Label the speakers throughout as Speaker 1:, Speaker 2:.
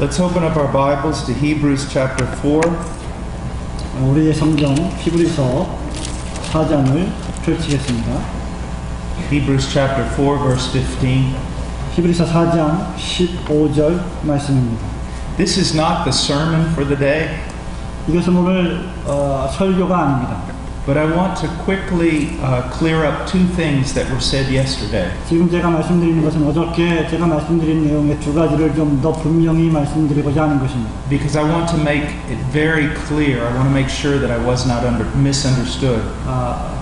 Speaker 1: Let's open up our Bibles to Hebrews chapter 4.
Speaker 2: 우리의 성경 히브리서 4장을 펼치겠습니다.
Speaker 1: Hebrews chapter 4 verse 15.
Speaker 2: 히브리서 4장 15절 말씀입니다.
Speaker 1: This is not the sermon for the day,
Speaker 2: 이것은 오늘 설교가 아닙니다.
Speaker 1: but I want to quickly clear up two things that were said yesterday.
Speaker 2: 지금 제가 말씀드리는 것은 어저께 제가 말씀드린 내용의 두 가지를 좀 더 분명히 말씀드리고자 하는 것입니다.
Speaker 1: Because I want to make it very clear. I want to make sure that I was not misunderstood.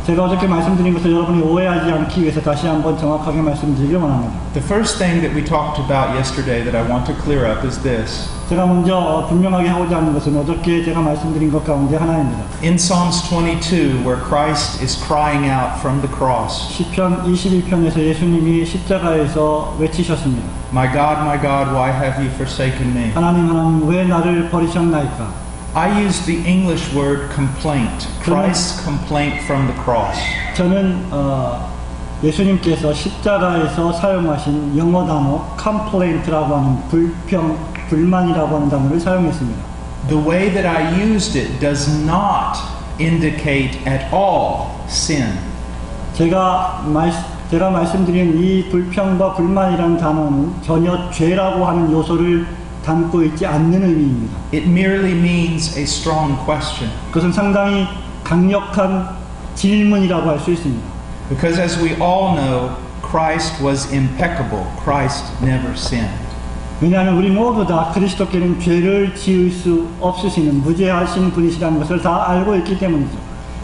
Speaker 2: 제가 어저께 말씀드린 것을 여러분이 오해하지 않기 위해서 다시 한번 정확하게 말씀드리길 원합니다.
Speaker 1: The first thing that we talked about yesterday that I want to clear up is this.
Speaker 2: 제가 먼저 분명하게 하고자 하는 것은 어저께 제가 말씀드린 것 가운데 하나입니다.
Speaker 1: In Psalms 22, where Christ is crying out from the cross,
Speaker 2: 시편 21편에서 예수님이 십자가에서 외치셨습니다.
Speaker 1: my God, why have you forsaken me?
Speaker 2: 하나님, 하나님, 왜 나를 버리셨나이까?
Speaker 1: I used the English word complaint. Christ's complaint from the cross.
Speaker 2: 저는 예수님께서 십자가에서 사용하신 영어 단어 complaint라고 하는 불만이라고 하는 단어를 사용했습니다.
Speaker 1: The way that I used it does not indicate at all sin.
Speaker 2: 제가 말씀드린 이 불평과 불만이라는 단어는 전혀 죄라고 하는 요소를 담고 있지 않는 의미입니다.
Speaker 1: It merely means a strong question.
Speaker 2: 그것은 상당히 강력한 질문이라고 할 수 있습니다.
Speaker 1: Because as we all know, Christ was impeccable. Christ never sinned.
Speaker 2: 왜냐하면 우리 모두 다 그리스도께는 죄를 지을 수 없으시는 무죄하신 분이시라는 것을 다 알고 있기 때문이죠.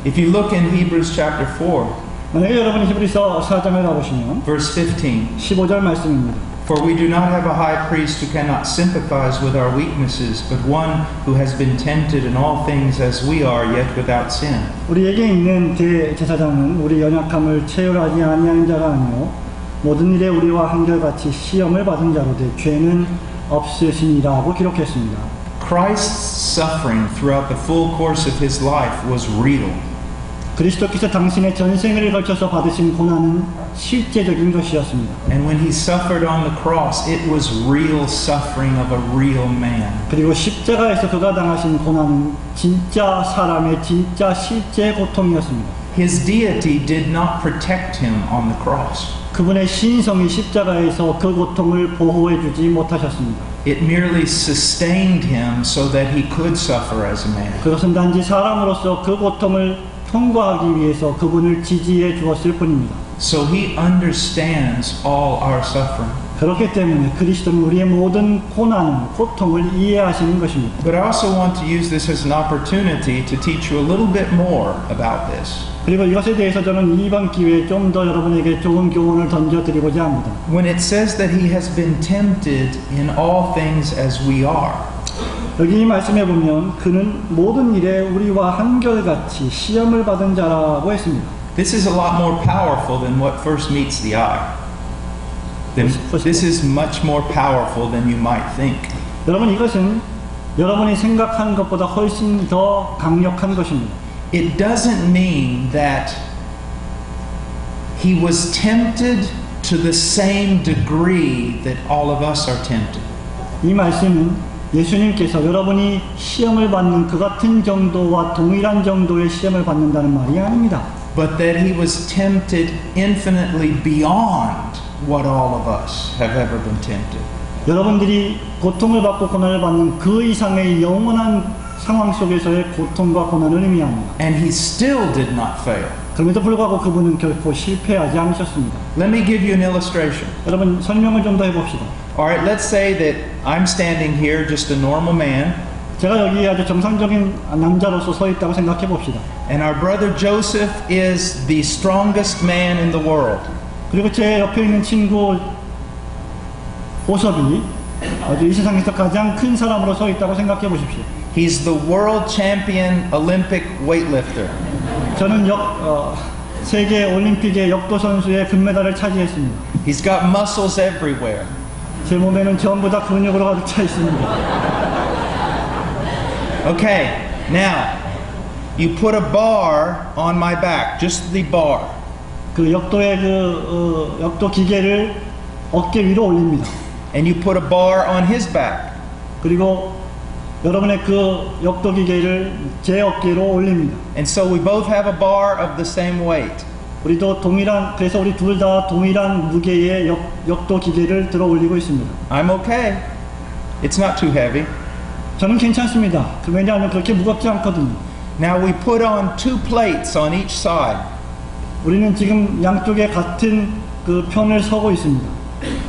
Speaker 1: If you look in Hebrews chapter 4,
Speaker 2: 만약에 여러분이 히브리서 4장을 가보시면
Speaker 1: verse 15,
Speaker 2: 15절 말씀입니다.
Speaker 1: For we do not have a high priest who cannot sympathize with our weaknesses, but one who has been tempted in all things as we are, yet without sin.
Speaker 2: 우리에게 있는 대제사장은 우리 연약함을 체휼하지 아니하는 자가 아니요 모든 일에 우리와 한결같이 시험을 받은 자로되 죄는 없으시니라고 기록했습니다.
Speaker 1: Christ's suffering throughout the full course of his life was real.
Speaker 2: 그리스도께서 당신의 전생을 걸쳐서 받으신 고난은 실제적인 것이었습니다.
Speaker 1: And when he suffered on the cross, it was real suffering of a real man.
Speaker 2: 그리고 십자가에서 그가 당하신 고난은 진짜 사람의 진짜 실제 고통이었습니다.
Speaker 1: His deity did not protect him on the cross.
Speaker 2: 그분의 신성이 십자가에서 그 고통을 보호해주지 못하셨습니다.
Speaker 1: It merely sustained him so that he could suffer as a man.
Speaker 2: 그것은 단지 사람으로서 그 고통을 통과하기 위해서 그분을 지지해 주었을 뿐입니다.
Speaker 1: So he understands all our suffering.
Speaker 2: 그렇기 때문에 그리스도는 우리의 모든 고통을 이해하시는 것입니다.
Speaker 1: But I also want to use this as an opportunity to teach you a little bit more about this.
Speaker 2: 그리고 이것에 대해서 저는 이번 기회에 좀 더 여러분에게 좋은 교훈을 던져드리고자 합니다.
Speaker 1: When it says that he has been tempted in all things as we are,
Speaker 2: 여기 이 말씀에 보면 그는 모든 일에 우리와 한결같이 시험을 받은 자라고 했습니다.
Speaker 1: this is a lot more powerful than what first meets the eye. This is much more powerful than you might think.
Speaker 2: 여러분, 이것은 여러분이 생각하는 것보다 훨씬 더 강력한 것입니다.
Speaker 1: It doesn't mean that he was tempted to the same degree that all of us are tempted.
Speaker 2: 이 말씀은 예수님께서 여러분이 시험을 받는 그 같은 정도와 동일한 정도의 시험을 받는다는 말이 아닙니다.
Speaker 1: But that he was tempted infinitely beyond what all of us have ever been tempted.
Speaker 2: 여러분들이 고통을 받고 고난을 받는 그 이상의 영원한 상황 속에서의 고통과 고난을 의미합니다.
Speaker 1: And he still did not fail.
Speaker 2: 그럼에도 불구하고 그분은 결코 실패하지 않으셨습니다.
Speaker 1: Let me give you an illustration.
Speaker 2: 여러분, 설명을 좀 더 해봅시다.
Speaker 1: Alright, let's say that I'm standing here, just a normal man,
Speaker 2: 제가 여기 아주 정상적인 남자로서 서 있다고 생각해 봅시다.
Speaker 1: and our brother Joseph is the strongest man in the world.
Speaker 2: 그리고 제 옆에 있는 친구 보섭이 아주 이 세상에서 가장 큰 사람으로 서 있다고 생각해 보십시오.
Speaker 1: He's the world champion Olympic weightlifter.
Speaker 2: 저는 세계 올림픽의 역도 선수의 금메달을 차지했습니다.
Speaker 1: He's got muscles everywhere.
Speaker 2: 제 몸에는 전부 다 근육으로 가득 차 있습니다.
Speaker 1: Okay, now you put a bar on my back, just the bar.
Speaker 2: 그 역도의 역도 기계를 어깨 위로 올립니다.
Speaker 1: And you put a bar on his back.
Speaker 2: 그리고 여러분의 그 역도 기계를 제 어깨로 올립니다.
Speaker 1: And so we both have a bar of the same weight.
Speaker 2: 우리도 그래서 우리 둘 다 동일한 무게의 역도 기계를 들어 올리고 있습니다.
Speaker 1: I'm okay. It's not too heavy.
Speaker 2: 저는 괜찮습니다. 왜냐하면 그렇게 무겁지 않거든요.
Speaker 1: Now we put on 2 plates on each side.
Speaker 2: 우리는 지금 양쪽에 같은 그 편을 서고 있습니다.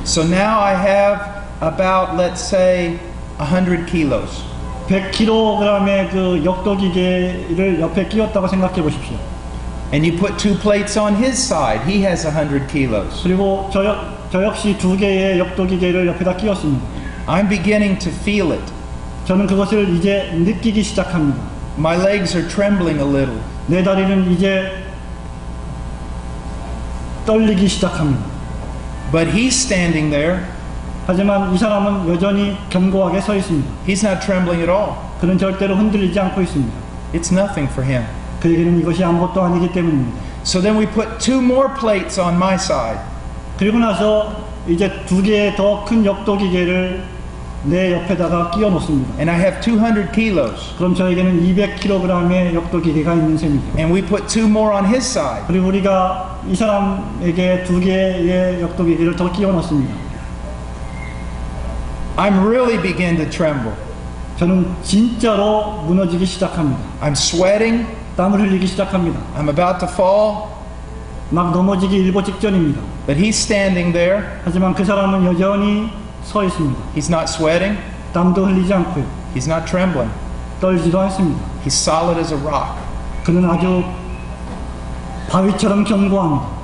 Speaker 1: So now I have about, let's say, 100 kilos.
Speaker 2: 100kg의 그 역도 기계를 옆에 끼웠다고 생각해 보십시오.
Speaker 1: And you put 2 plates on his side. He has 100 kilos.
Speaker 2: 그리고 저 역시 2개의 역도 기계를 옆에다 끼웠습니다.
Speaker 1: I'm beginning to feel it.
Speaker 2: 저는 그것을 이제 느끼기 시작합니다.
Speaker 1: My legs are trembling a little.
Speaker 2: 내 다리는 이제 떨리기 시작합니다.
Speaker 1: But he's standing there.
Speaker 2: 하지만 이 사람은 여전히 견고하게 서 있습니다.
Speaker 1: He's not trembling at all.
Speaker 2: 그는 절대로 흔들리지 않고 있습니다.
Speaker 1: It's nothing for him.
Speaker 2: 그에게는 이것이 아무것도 아니기 때문입니다.
Speaker 1: So then we put 2 more plates on my side.
Speaker 2: 그리고 나서 이제 2개의 더 큰 역도 기계를 내 옆에다가 끼워 놓습니다.
Speaker 1: And I have 200 kilos.
Speaker 2: 그럼 저에게는 200kg의 역도 기계가 있는 셈이죠.
Speaker 1: And we put 2 more on his side.
Speaker 2: 그리고 우리가 이 사람에게 2개의 역도 기계를 더 끼워 넣습니다.
Speaker 1: I'm really begin to tremble.
Speaker 2: 저는 진짜로 무너지기 시작합니다.
Speaker 1: I'm sweating.
Speaker 2: 땀을 흘리기 시작합니다.
Speaker 1: I'm about to fall.
Speaker 2: 막 넘어지기 일보 직전입니다.
Speaker 1: But he's standing there.
Speaker 2: 하지만 그 사람은 여전히 서 있습니다.
Speaker 1: He's not sweating.
Speaker 2: 땀도 흘리지 않고요.
Speaker 1: He's not trembling.
Speaker 2: 떨지도 않습니다.
Speaker 1: He's solid as a rock.
Speaker 2: 그는 아주 바위처럼 견고합니다.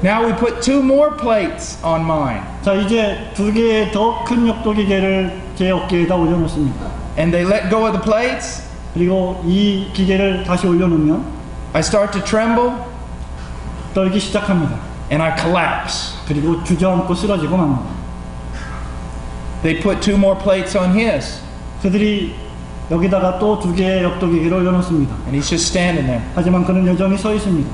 Speaker 1: Now we put 2 more plates on mine.
Speaker 2: 자, 이제 2개의 더 큰 역도 기계를 제 어깨에다 올려놓습니다.
Speaker 1: And they let go of the plates.
Speaker 2: 그리고 이 기계를 다시 올려놓으면
Speaker 1: I start to tremble.
Speaker 2: 떨기 시작합니다.
Speaker 1: And I collapse.
Speaker 2: 그리고 주저앉고 쓰러지고 맙니다.
Speaker 1: They put 2 more plates on his.
Speaker 2: 그들이 여기다가 또 2개의 역도 기계를 올려놓습니다.
Speaker 1: And he's just standing there.
Speaker 2: 하지만 그는 여전히 서 있습니다.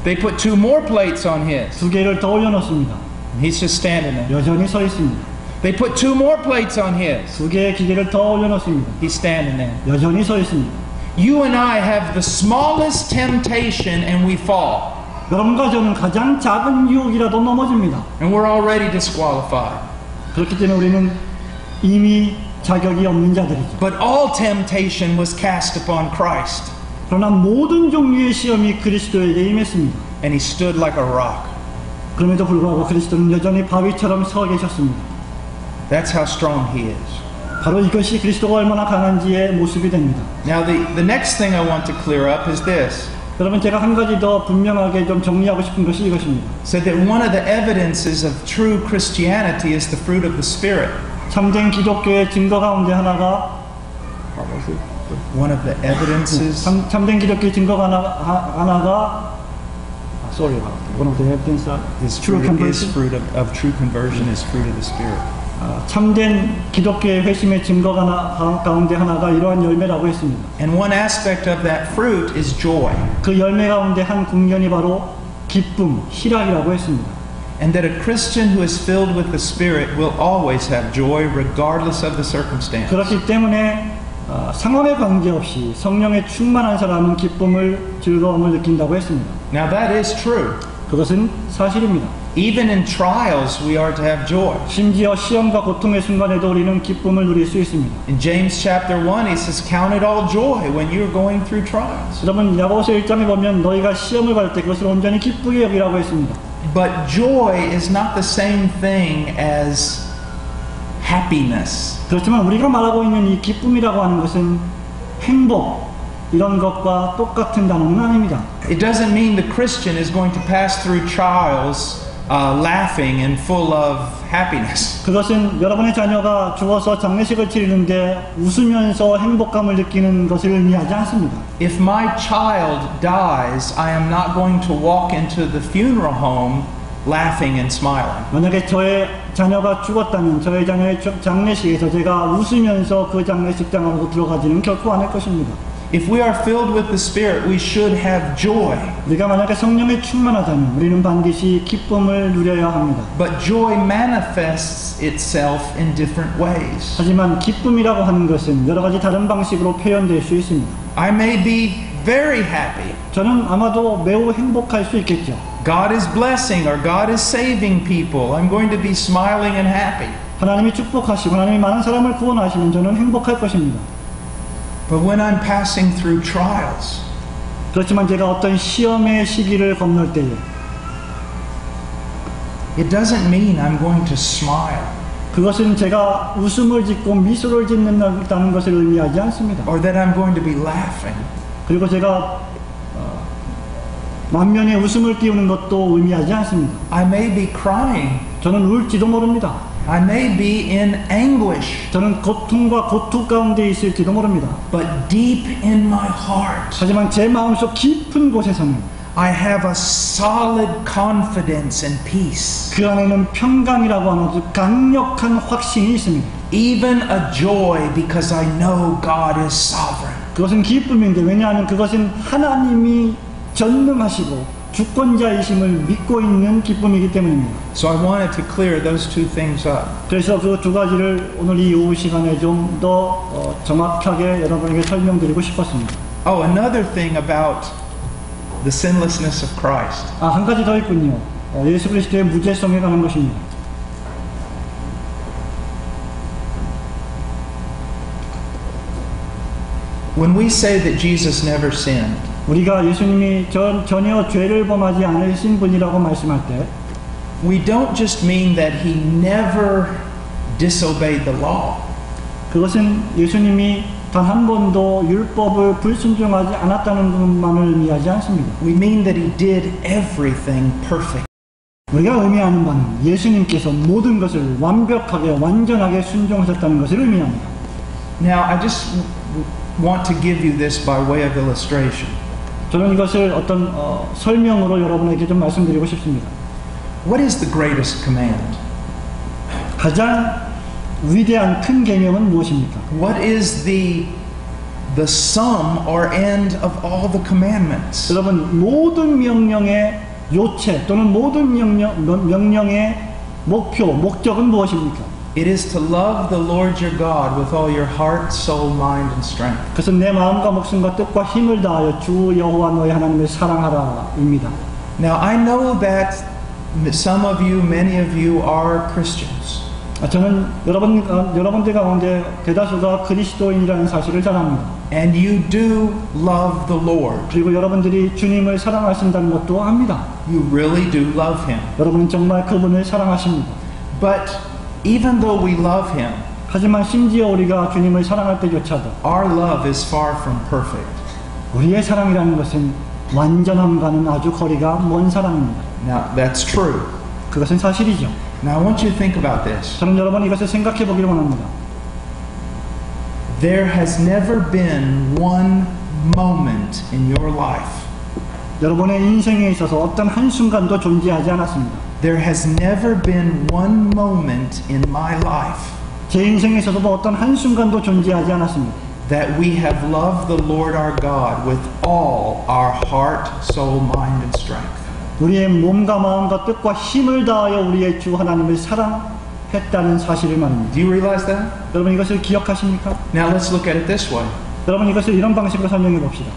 Speaker 1: They put 2 more plates on his.
Speaker 2: 2개를 더 올려놓습니다.
Speaker 1: And he's just standing there.
Speaker 2: 여전히 서 있습니다.
Speaker 1: They put 2 more plates on his.
Speaker 2: 2개의 기계를 더 올려놓습니다.
Speaker 1: He's standing there.
Speaker 2: 여전히 서 있습니다.
Speaker 1: You and I have the smallest temptation and we fall.
Speaker 2: 여러분과 저는 가장 작은 유혹이라도 넘어집니다.
Speaker 1: And we're already disqualified.
Speaker 2: 그렇기 때문에 우리는 이미 자격이 없는 자들이죠.
Speaker 1: But all temptation was cast upon Christ.
Speaker 2: 그러나 모든 종류의 시험이 그리스도에게 임했습니다.
Speaker 1: And he stood like a rock.
Speaker 2: 그럼에도 불구하고 그리스도는 여전히 바위처럼 서 계셨습니다.
Speaker 1: That's how strong he is.
Speaker 2: 바로 이것이 그리스도가 얼마나 강한지의 모습이 됩니다.
Speaker 1: Now the next thing I want to clear up is this.
Speaker 2: 여러분, 제가 한 가지 더 분명하게 좀 정리하고 싶은 것이 이것입니다.
Speaker 1: Said that one of the evidences of true Christianity is the fruit of the Spirit.
Speaker 2: 참된 기독교의 증거 가운데 하나가
Speaker 1: One of the evidences.
Speaker 2: 참된 기독교의 증거가 하나가 one of the evidence
Speaker 1: Is
Speaker 2: true conversion.
Speaker 1: fruit of true conversion is fruit of the Spirit.
Speaker 2: 참된 기독교의 회심의 증거가 가운데 하나가 이러한 열매라고 했습니다.
Speaker 1: And one aspect of that fruit is joy.
Speaker 2: 그 열매 가운데 한 국면이 바로 기쁨, 희락이라고 했습니다.
Speaker 1: And that a Christian who is filled with the Spirit will always have joy regardless of the circumstance.
Speaker 2: 그렇기 때문에 상황에 관계없이 성령에 충만한 사람은 기쁨을, 즐거움을 느낀다고 했습니다.
Speaker 1: Now that is true.
Speaker 2: 그것은 사실입니다.
Speaker 1: Even in trials we are to have joy.
Speaker 2: 심지어 시험과 고통의 순간에도 우리는 기쁨을 누릴 수 있습니다.
Speaker 1: In James chapter 1 he says count it all joy when you're going through trials.
Speaker 2: 여러분, 야고보서 1장에 보면 너희가 시험을 받을 때 그것을 온전히 기쁘게 여기라고 했습니다.
Speaker 1: But joy is not the same thing as happiness.
Speaker 2: 그렇지만 우리가 말하고 있는 이 기쁨이라고 하는 것은 행복, 이런 것과 똑같은 단어는 아닙니다.
Speaker 1: It doesn't mean the Christian is going to pass through trials laughing and full of happiness.
Speaker 2: 그것은 여러분의 자녀가 죽어서 장례식을 치르는데 웃으면서 행복감을 느끼는 것을 의미하지 않습니다.
Speaker 1: If my child dies, I am not going to walk into the funeral home laughing and smiling.
Speaker 2: 만약에 저의 자녀가 죽었다면 저의 자녀의 장례식에서 제가 웃으면서 그 장례식장 안으로 들어가지는 결코 않을 것입니다.
Speaker 1: If we are filled with the Spirit, we should have joy.
Speaker 2: 우리가 만약에 성령에 충만하다면 우리는 반드시 기쁨을 누려야 합니다.
Speaker 1: But joy manifests itself in different ways.
Speaker 2: 하지만 기쁨이라고 하는 것은 여러 가지 다른 방식으로 표현될 수 있습니다.
Speaker 1: I may be very happy.
Speaker 2: 저는 아마도 매우 행복할 수 있겠죠.
Speaker 1: God is blessing or God is saving people. I'm going to be smiling and happy.
Speaker 2: 하나님이 축복하시고 하나님이 많은 사람을 구원하시면 저는 행복할 것입니다.
Speaker 1: But when I'm passing through trials,
Speaker 2: 그렇지만 제가 어떤 시험의 시기를 건널 때에
Speaker 1: it doesn't mean I'm going to smile
Speaker 2: 그것은 제가 웃음을 짓고 미소를 짓는다는 것을 의미하지 않습니다.
Speaker 1: or that I'm going to be laughing.
Speaker 2: 그리고 제가 만면에 웃음을 띄우는 것도 의미하지 않습니다.
Speaker 1: I may be crying.
Speaker 2: 저는 울지도 모릅니다.
Speaker 1: I may be in anguish.
Speaker 2: 저는 고통과 고통 가운데 있을지도 모릅니다.
Speaker 1: But deep in my heart,
Speaker 2: 하지만 제 마음속 깊은 곳에서는
Speaker 1: I have a solid confidence and peace.
Speaker 2: 그 안에는 평강이라고 하는 아주 강력한 확신이 있습니다.
Speaker 1: Even a joy because I know God is sovereign.
Speaker 2: 그것은 기쁨인데 왜냐하면 그것은 하나님이 전능하시고 주권자이심을 믿고 있는 기쁨이기 때문입니다.
Speaker 1: So I wanted to clear those two things up.
Speaker 2: 그래서 그 두 가지를 오늘 이 오후 시간에 좀 더 정확하게 여러분에게 설명드리고 싶었습니다.
Speaker 1: Oh, another thing about the sinlessness of Christ.
Speaker 2: 한 가지 더 있군요. 예수 그리스도의 무죄성에 관한 것입니다.
Speaker 1: When we say that Jesus never sinned,
Speaker 2: 우리가 예수님이 전혀 죄를 범하지 않으신 분이라고 말씀할 때
Speaker 1: we don't just mean that he never disobeyed the law.
Speaker 2: 그것은 예수님이 단 한 번도 율법을 불순종하지 않았다는 것만을 의미하지 않습니다.
Speaker 1: We mean that he did everything perfect.
Speaker 2: 우리가 의미하는 바는 예수님께서 모든 것을 완벽하게 완전하게 순종하셨다는 것을 의미합니다.
Speaker 1: Now, I just want to give you this by way of illustration.
Speaker 2: 저는 이것을 어떤 설명으로 여러분에게 좀 말씀드리고 싶습니다.
Speaker 1: What is the greatest command?
Speaker 2: 가장 위대한 큰 계명은 무엇입니까?
Speaker 1: What is the sum or end of all the commandments?
Speaker 2: 여러분 모든 명령의 요체 또는 모든 명령의 목표, 목적은 무엇입니까?
Speaker 1: It is to love the Lord your God with all your heart, soul, mind, and strength.
Speaker 2: 그것은 내 마음과 목숨과 뜻과 힘을 다하여 주 여호와 너의 하나님을 사랑하라입니다.
Speaker 1: Now I know that some of you, many of you are Christians.
Speaker 2: 저는 여러분들 가운데 대다수가 그리스도인이라는 사실을 잘 압니다.
Speaker 1: And you do love the Lord.
Speaker 2: 그리고 여러분들이 주님을 사랑하신다는 것도 압니다.
Speaker 1: You really do love Him.
Speaker 2: 여러분은 정말 그분을 사랑하십니다.
Speaker 1: But even though we love Him,
Speaker 2: 하지만 심지어 우리가 주님을 사랑할 때조차도
Speaker 1: our love is far from perfect.
Speaker 2: 우리의 사랑이라는 것은 완전함과는 아주 거리가 먼 사랑입니다.
Speaker 1: Now that's true.
Speaker 2: 그것은 사실이죠.
Speaker 1: Now I want you to think about this.
Speaker 2: 저는 여러분 이것을 생각해 보기를 원합니다.
Speaker 1: There has never been one moment in your life.
Speaker 2: 여러분의 인생에 있어서 어떤 한순간도 존재하지 않았습니다.
Speaker 1: There has never been one moment in my life
Speaker 2: 제 인생에 있어서도 어떤 한순간도 존재하지 않았습니다.
Speaker 1: that we have loved the Lord our God with all our heart, soul, mind, and strength.
Speaker 2: 우리의 몸과 마음과 뜻과 힘을 다하여 우리의 주 하나님을 사랑했다는 사실을 말입니다.
Speaker 1: Do you realize that?
Speaker 2: 여러분 이것을 기억하십니까?
Speaker 1: Now let's look at it this way.
Speaker 2: 여러분 이것을 이런 방식으로 설명해 봅시다.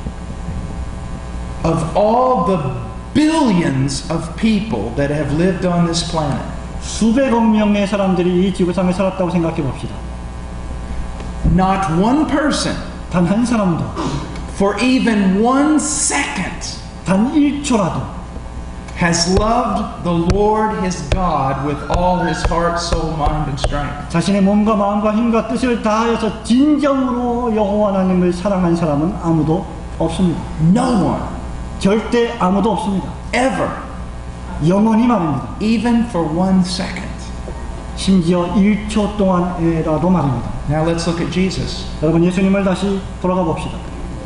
Speaker 1: Of all the billions of people that have lived on this planet,
Speaker 2: 수백억 명의 사람들이 이 지구상에 살았다고 생각해 봅시다.
Speaker 1: not one person
Speaker 2: 단 한 사람도
Speaker 1: for even 1 second
Speaker 2: 단 1초라도
Speaker 1: has loved the Lord his God with all his heart, soul, mind, and strength.
Speaker 2: 자신의 몸과 마음과 힘과 뜻을 다하여서 진정으로 여호와 하나님을 사랑한 사람은 아무도 없습니다.
Speaker 1: No one,
Speaker 2: 절대 아무도 없습니다.
Speaker 1: ever,
Speaker 2: 영원히 말입니다.
Speaker 1: even for 1 second.
Speaker 2: 심지어 1초 동안이라도 말입니다.
Speaker 1: Now let's look at Jesus.
Speaker 2: 여러분 예수님을 다시 돌아가 봅시다.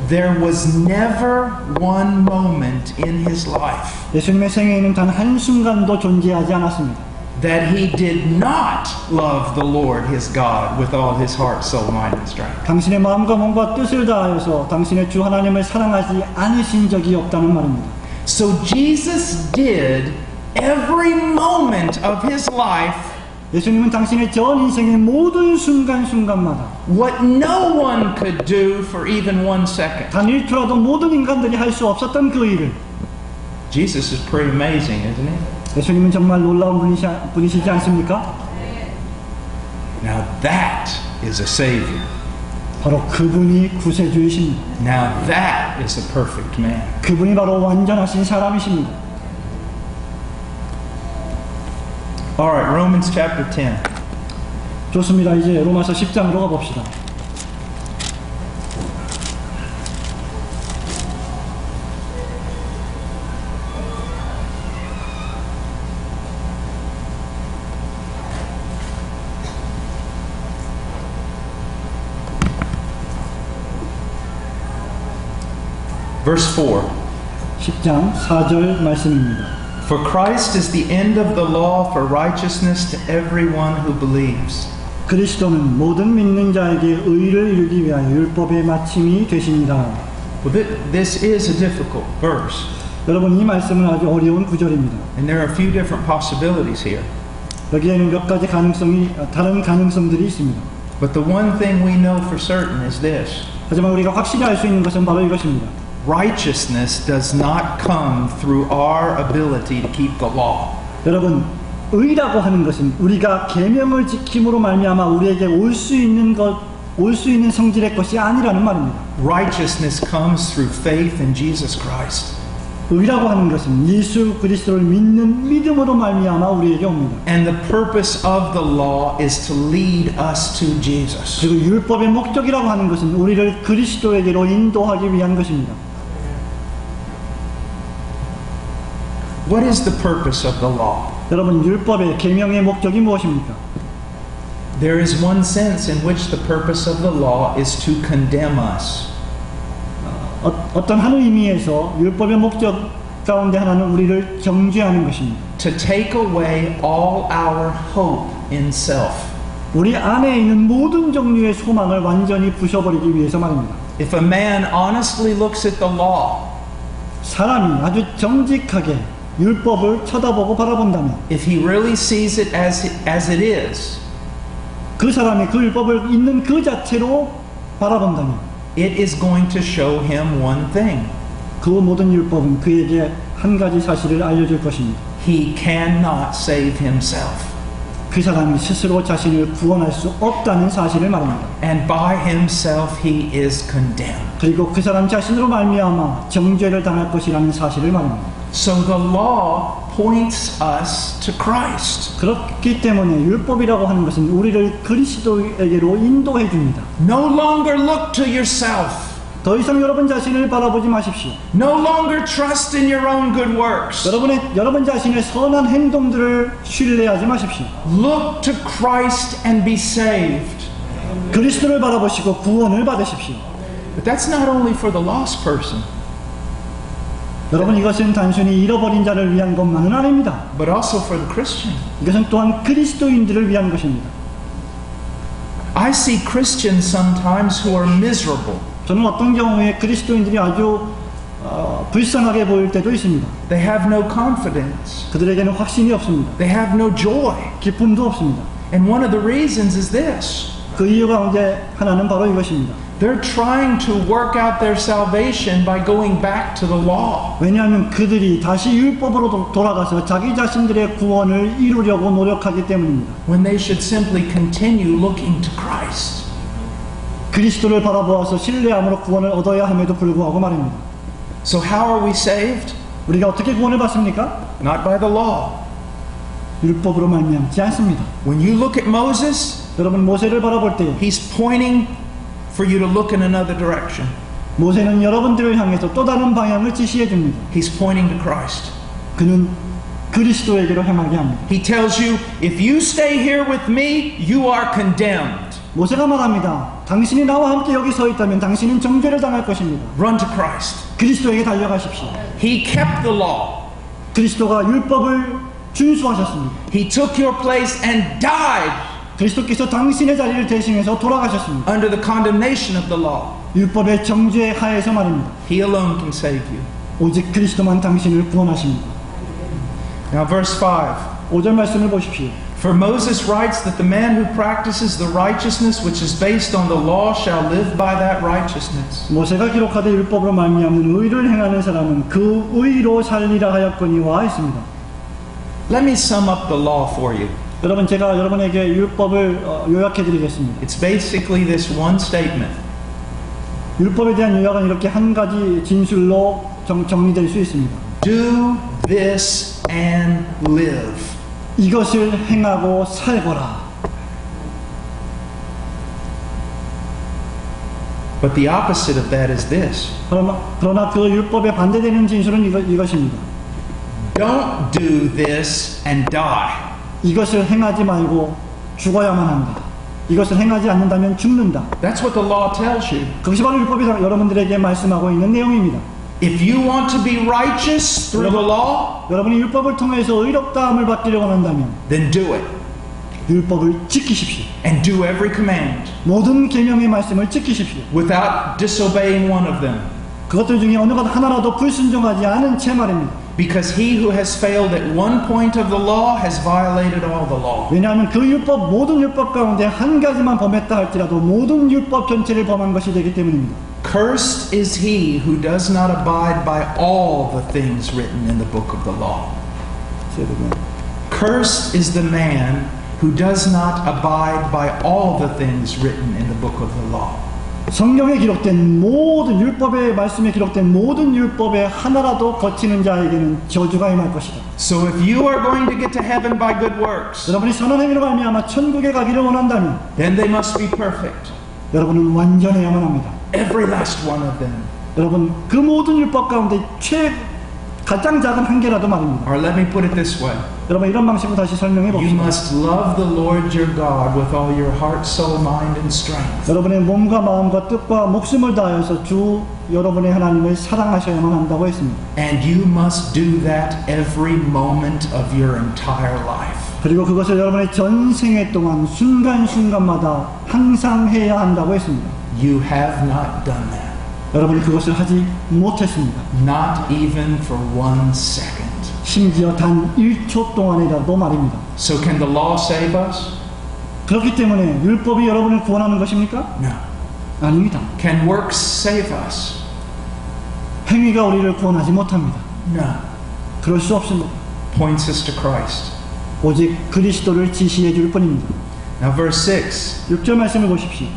Speaker 1: There was never one moment in his life
Speaker 2: 예수님의 생애에는 단 한순간도 존재하지 않았습니다.
Speaker 1: that he did not love the Lord his God with all his heart, soul, mind, and strength.
Speaker 2: 당신의 마음과 몸과 뜻을 다하여서 당신의 주 하나님을 사랑하지 않으신 적이 없다는 말입니다.
Speaker 1: So Jesus did every moment of his life
Speaker 2: 예수님은 당신의 전 인생의 모든 순간순간마다
Speaker 1: what no one could do for even 1 second.
Speaker 2: 단 1초라도 모든 인간들이 할 수 없었던 그 일을
Speaker 1: Jesus is pretty amazing, isn't he?
Speaker 2: 예수님은 정말 놀라운 분이시지 않습니까?
Speaker 1: Now that is a Savior.
Speaker 2: 바로 그분이 구세주이십니다.
Speaker 1: Now that is a perfect man.
Speaker 2: 그분이 바로 완전하신 사람이십니다.
Speaker 1: Alright, Romans chapter 10.
Speaker 2: 좋습니다. 이제 로마서 10장으로 가봅시다.
Speaker 1: Verse 4.
Speaker 2: 10장 4절 말씀입니다.
Speaker 1: For Christ is the end of the law for righteousness to everyone who believes.
Speaker 2: 그리스도는 모든 믿는 자에게 의를 이루기 위하여 율법의 마침이 되시니라.
Speaker 1: Well, this is a difficult verse.
Speaker 2: 여러분, 이 말씀은 아주 어려운 구절입니다.
Speaker 1: And there are a few different possibilities here.
Speaker 2: 여기에는 몇 가지 다른 가능성들이 있습니다.
Speaker 1: But the one thing we know for certain is this.
Speaker 2: 하지만 우리가 확실히 알 수 있는 것은 바로 이것입니다.
Speaker 1: Righteousness does not come through our ability to keep the law.
Speaker 2: 여러분, 의라고 하는 것은 우리가 계명을 지킴으로 말미암아 우리에게 올 수 있는 성질의 것이 아니라는 말입니다.
Speaker 1: Righteousness comes through faith in Jesus Christ.
Speaker 2: 의라고 하는 것은 예수 그리스도를 믿는 믿음으로 말미암아 우리에게 옵니다.
Speaker 1: And the purpose of the law is to lead us to Jesus.
Speaker 2: 그리고 율법의 목적이라고 하는 것은 우리를 그리스도에게로 인도하기 위한 것입니다.
Speaker 1: What is the purpose of the law?
Speaker 2: 여러분, 율법의 계명의 목적이 무엇입니까?
Speaker 1: There is one sense in which the purpose of the law is to condemn us.
Speaker 2: 어떤 한 의미에서 율법의 목적 가운데 하나는 우리를 정죄하는 것입니다.
Speaker 1: To take away all our hope in self.
Speaker 2: 우리 안에 있는 모든 종류의 소망을 완전히 부셔버리기 위해서 말입니다.
Speaker 1: If a man honestly looks at the law,
Speaker 2: 사람이 아주 정직하게 율법을 쳐다보고 바라본다면,
Speaker 1: if he really sees it as it is,
Speaker 2: 그 사람이 그 율법을 있는 그 자체로 바라본다면,
Speaker 1: it is going to show him one thing.
Speaker 2: 그 모든 율법은 그에게 한 가지 사실을 알려줄 것입니다.
Speaker 1: He cannot save himself.
Speaker 2: 그 사람이 스스로 자신을 구원할 수 없다는 사실을 말합니다.
Speaker 1: And by himself he is condemned.
Speaker 2: 그리고 그 사람 자신으로 말미암아 정죄를 당할 것이라는 사실을 말합니다.
Speaker 1: So the law points us to Christ.
Speaker 2: 그렇기 때문에 율법이라고 하는 것은 우리를 그리스도에게로 인도해 줍니다.
Speaker 1: No longer look to yourself.
Speaker 2: 더 이상 여러분 자신을 바라보지 마십시오.
Speaker 1: No longer trust in your own good works.
Speaker 2: 여러분 자신의 선한 행동들을 신뢰하지 마십시오.
Speaker 1: Look to Christ and be saved.
Speaker 2: 그리스도를 바라보시고 구원을 받으십시오.
Speaker 1: But that's not only for the lost person,
Speaker 2: 여러분, 이것은 단순히 잃어버린 자를 위한 것만은 아닙니다.
Speaker 1: but also for the Christian.
Speaker 2: 이것은 또한 그리스도인들을 위한 것입니다.
Speaker 1: I see Christians sometimes who are miserable.
Speaker 2: 저는 어떤 경우에 그리스도인들이 아주 불쌍하게 보일 때도 있습니다.
Speaker 1: They have no confidence.
Speaker 2: 그들에게는 확신이 없습니다.
Speaker 1: They have no joy.
Speaker 2: 기쁨도 없습니다.
Speaker 1: And one of the reasons is this.
Speaker 2: 그 이유 가운데 하나는 바로 이것입니다.
Speaker 1: They're trying to work out their salvation by going back to the law.
Speaker 2: 왜냐하면 그들이 다시 율법으로 돌아가서 자기 자신들의 구원을 이루려고 노력하기 때문입니다.
Speaker 1: When they should simply continue looking to Christ.
Speaker 2: 그리스도를 바라보아서 신뢰함으로 구원을 얻어야 함에도 불구하고 말입니다.
Speaker 1: So how are we saved?
Speaker 2: 우리가 어떻게 구원을 받습니까?
Speaker 1: Not by the law.
Speaker 2: 율법으로 말미암지 않습니다.
Speaker 1: When you look at Moses,
Speaker 2: 여러분, 모세를 바라볼 때
Speaker 1: he's pointing for you to look in another direction.
Speaker 2: 모세는 여러분들을 향해서 또 다른 방향을 지시해 줍니다.
Speaker 1: He's pointing to Christ.
Speaker 2: 그는 그리스도에게로 향하게 합니다.
Speaker 1: He tells you, if you stay here with me, you are condemned.
Speaker 2: 모세가 말합니다. 당신이 나와 함께 여기 서 있다면 당신은 정죄를 당할 것입니다.
Speaker 1: Run to Christ.
Speaker 2: 그리스도에게 달려가십시오.
Speaker 1: He kept the law.
Speaker 2: 그리스도가 율법을 준수하셨습니다.
Speaker 1: He took your place and died
Speaker 2: 그리스도께서 당신의 자리를 대신해서 돌아가셨습니다.
Speaker 1: under the condemnation of the law.
Speaker 2: 율법의 정죄 하에서 말입니다.
Speaker 1: He alone can save you.
Speaker 2: 오직 그리스도만 당신을 구원하십니다.
Speaker 1: Now verse 5.
Speaker 2: 5절 말씀을 보십시오.
Speaker 1: For Moses writes that the man who practices the righteousness which is based on the law shall live by that righteousness.
Speaker 2: 모세가 기록하되 율법으로 말미암는 의를 행하는 사람은 그 의로 살리라 하였거니와 했습니다.
Speaker 1: Let me sum up the law for you.
Speaker 2: 여러분 제가 여러분에게 율법을 요약해 드리겠습니다.
Speaker 1: It's basically this one statement.
Speaker 2: 율법에 대한 요약은 이렇게 한 가지 진술로 정리될 수 있습니다.
Speaker 1: Do this and live.
Speaker 2: 이것을 행하고 살거라.
Speaker 1: But the opposite of that is this.
Speaker 2: 그러나 그 율법에 반대되는 진술은 이것입니다.
Speaker 1: Don't do this and die.
Speaker 2: 이것을 행하지 말고 죽어야만 한다. 이것을 행하지 않는다면 죽는다.
Speaker 1: That's what the law tells you.
Speaker 2: 그것이 바로 율법이 여러분들에게 말씀하고 있는 내용입니다.
Speaker 1: If you want to be righteous through the law,
Speaker 2: 여러분이 율법을 통해서 의롭다함을 받기를 원한다면
Speaker 1: then do it.
Speaker 2: 율법을 지키십시오.
Speaker 1: And do every command
Speaker 2: 모든 계명의 말씀을 지키십시오.
Speaker 1: without disobeying one of them.
Speaker 2: 그것들 중에 어느 것 하나라도 불순종하지 않은 채 말입니다.
Speaker 1: Because he who has failed at one point of the law has violated all the law.
Speaker 2: 왜냐하면 그 율법 모든 율법 가운데 한 가지만 범했다 할지라도 모든 율법 전체를 범한 것이 되기 때문입니다.
Speaker 1: Cursed is he who does not abide by all the things written in the book of the law. Cursed is the man who does not abide by all the things written in the book of the law.
Speaker 2: 성경에 기록된 모든 율법의 말씀에 기록된 모든 율법의 하나라도 거치는 자에게는 저주가 임할 것이다.
Speaker 1: So if you are going to get to heaven by good works,
Speaker 2: 여러분이 선한 행위로 말미암아 천국에 가기를 원한다면
Speaker 1: then they must be perfect.
Speaker 2: 여러분은 완전해야만 합니다.
Speaker 1: Every last one of them.
Speaker 2: 여러분 그 모든 율법 가운데 가장 작은 한 개라도 말입니다.
Speaker 1: Or let me put it this way.
Speaker 2: 여러분 이런 방식으로 다시 설명해
Speaker 1: You
Speaker 2: 봅시다.
Speaker 1: must love the Lord your God with all your heart, soul, mind, and strength.
Speaker 2: 여러분의 몸과 마음과 뜻과 목숨을 다하여서 주 여러분의 하나님을 사랑하셔야만 한다고 했습니다.
Speaker 1: And you must do that every moment of your entire life.
Speaker 2: 그리고 그것을 여러분의 전생애 동안 순간순간마다 항상 해야 한다고 했습니다.
Speaker 1: You have not done that.
Speaker 2: 여러분이 그것을 하지 못했습니다.
Speaker 1: Not even for 1 second.
Speaker 2: 심지어 단 1초 동안이라도 말입니다.
Speaker 1: So can the law save us?
Speaker 2: 그렇기 때문에 율법이 여러분을 구원하는 것입니까?
Speaker 1: No.
Speaker 2: 아닙니다.
Speaker 1: Can works save us?
Speaker 2: 행위가 우리를 구원하지 못합니다.
Speaker 1: No.
Speaker 2: 그럴 수 없습니다.
Speaker 1: Points us to Christ.
Speaker 2: 오직 그리스도를 지시해 줄 뿐입니다.
Speaker 1: Now verse 6.
Speaker 2: 6절 말씀을 보십시오.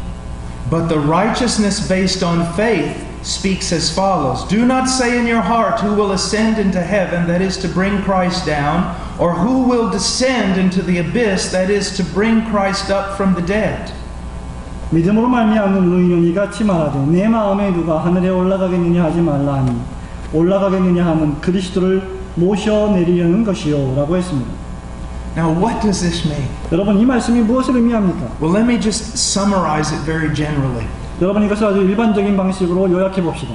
Speaker 1: But the righteousness based on faith speaks as follows. Do not say in your heart who will ascend into heaven, that is to bring Christ down, or who will descend into the abyss, that is to bring Christ up from the dead.
Speaker 2: 믿음으로 말미암는 의인은 이같이 말하되 내 마음에 누가 하늘에 올라가겠느냐 하지 말라 하니 올라가겠느냐 하면 그리스도를 모셔내리려는 것이요 라고 했습니다.
Speaker 1: Now what does this mean?
Speaker 2: 여러분 이 말씀이 무엇을 의미합니까?
Speaker 1: Well, let me just summarize it very generally.
Speaker 2: 여러분 이것을 아주 일반적인 방식으로 요약해 봅시다.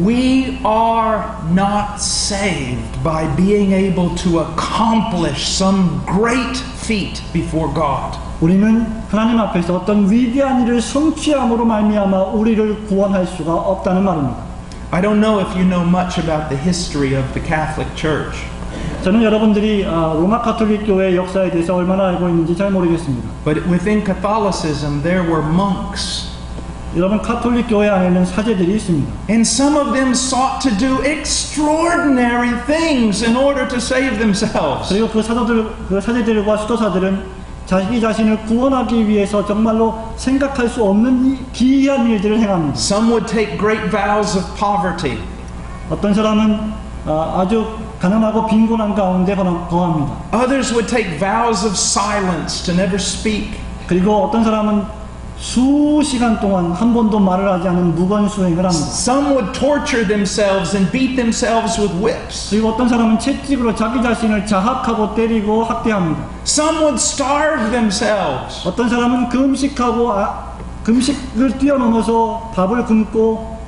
Speaker 1: We are not saved by being able to accomplish some great feat before God.
Speaker 2: 우리는 하나님 앞에서 어떤 위대한 일을 성취함으로 말미암아 우리를 구원할 수가 없다는 말입니다.
Speaker 1: I don't know if you know much about the history of the Catholic Church.
Speaker 2: 저는 여러분들이 로마 가톨릭 교회의 역사에 대해서 얼마나 알고 있는지 잘 모르겠습니다.
Speaker 1: But within Catholicism there were monks.
Speaker 2: 여러분 가톨릭 교회 안에는 사제들이 있습니다.
Speaker 1: And some of them sought to do extraordinary things in order to save themselves.
Speaker 2: 그리고 그 사제들과 수도사들은 자기 자신을 구원하기 위해서 정말로 생각할 수 없는 기이한 일들을 행합니다.
Speaker 1: Some would take great vows of poverty.
Speaker 2: 어떤 사람은 아주 가난하고 빈곤한 가운데 거합니다.
Speaker 1: Others would take vows of silence to never speak.
Speaker 2: 그리고 어떤 사람은 수시간 동안 한 번도 말을 하지 않은 무건수행을 합니다.
Speaker 1: Some would torture themselves and beat themselves with whips.
Speaker 2: 그리고 어떤 사람은 채찍으로 자기 자신을 자학하고 때리고 학대합니다.
Speaker 1: Some would starve themselves.
Speaker 2: 어떤 사람은 금식을 뛰어넘어서 밥을 굶고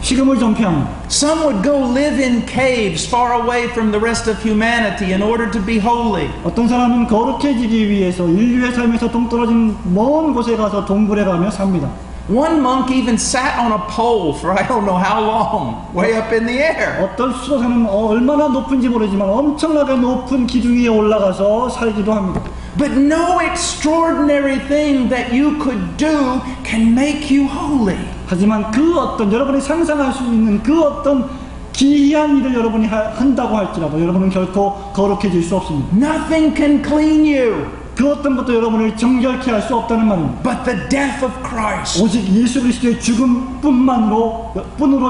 Speaker 2: 식음을 전폐합니다.
Speaker 1: Some would go live in caves far away from the rest of humanity in order to be holy.
Speaker 2: 어떤 사람은 거룩해지기 위해서 인류의 삶에서 동떨어진 먼 곳에 가서 동굴에 가며 삽니다.
Speaker 1: One monk even sat on a pole for I don't know how long, way up in the air.
Speaker 2: 어떤 수도사는 얼마나 높은지 모르지만 엄청나게 높은 기둥 위에 올라가서 살기도 합니다.
Speaker 1: But no extraordinary thing that you could do can make you holy.
Speaker 2: 하지만 그 어떤 여러분이 상상할 수 있는 그 어떤 기이한 일을 여러분이 한다고 할지라도 여러분은 결코 거룩해질 수 없습니다.
Speaker 1: Nothing can clean you
Speaker 2: 그 어떤 것도 여러분을 정결케 할 수 없다는 말입니다.
Speaker 1: but the death of Christ
Speaker 2: 오직 예수 그리스도의 죽음뿐으로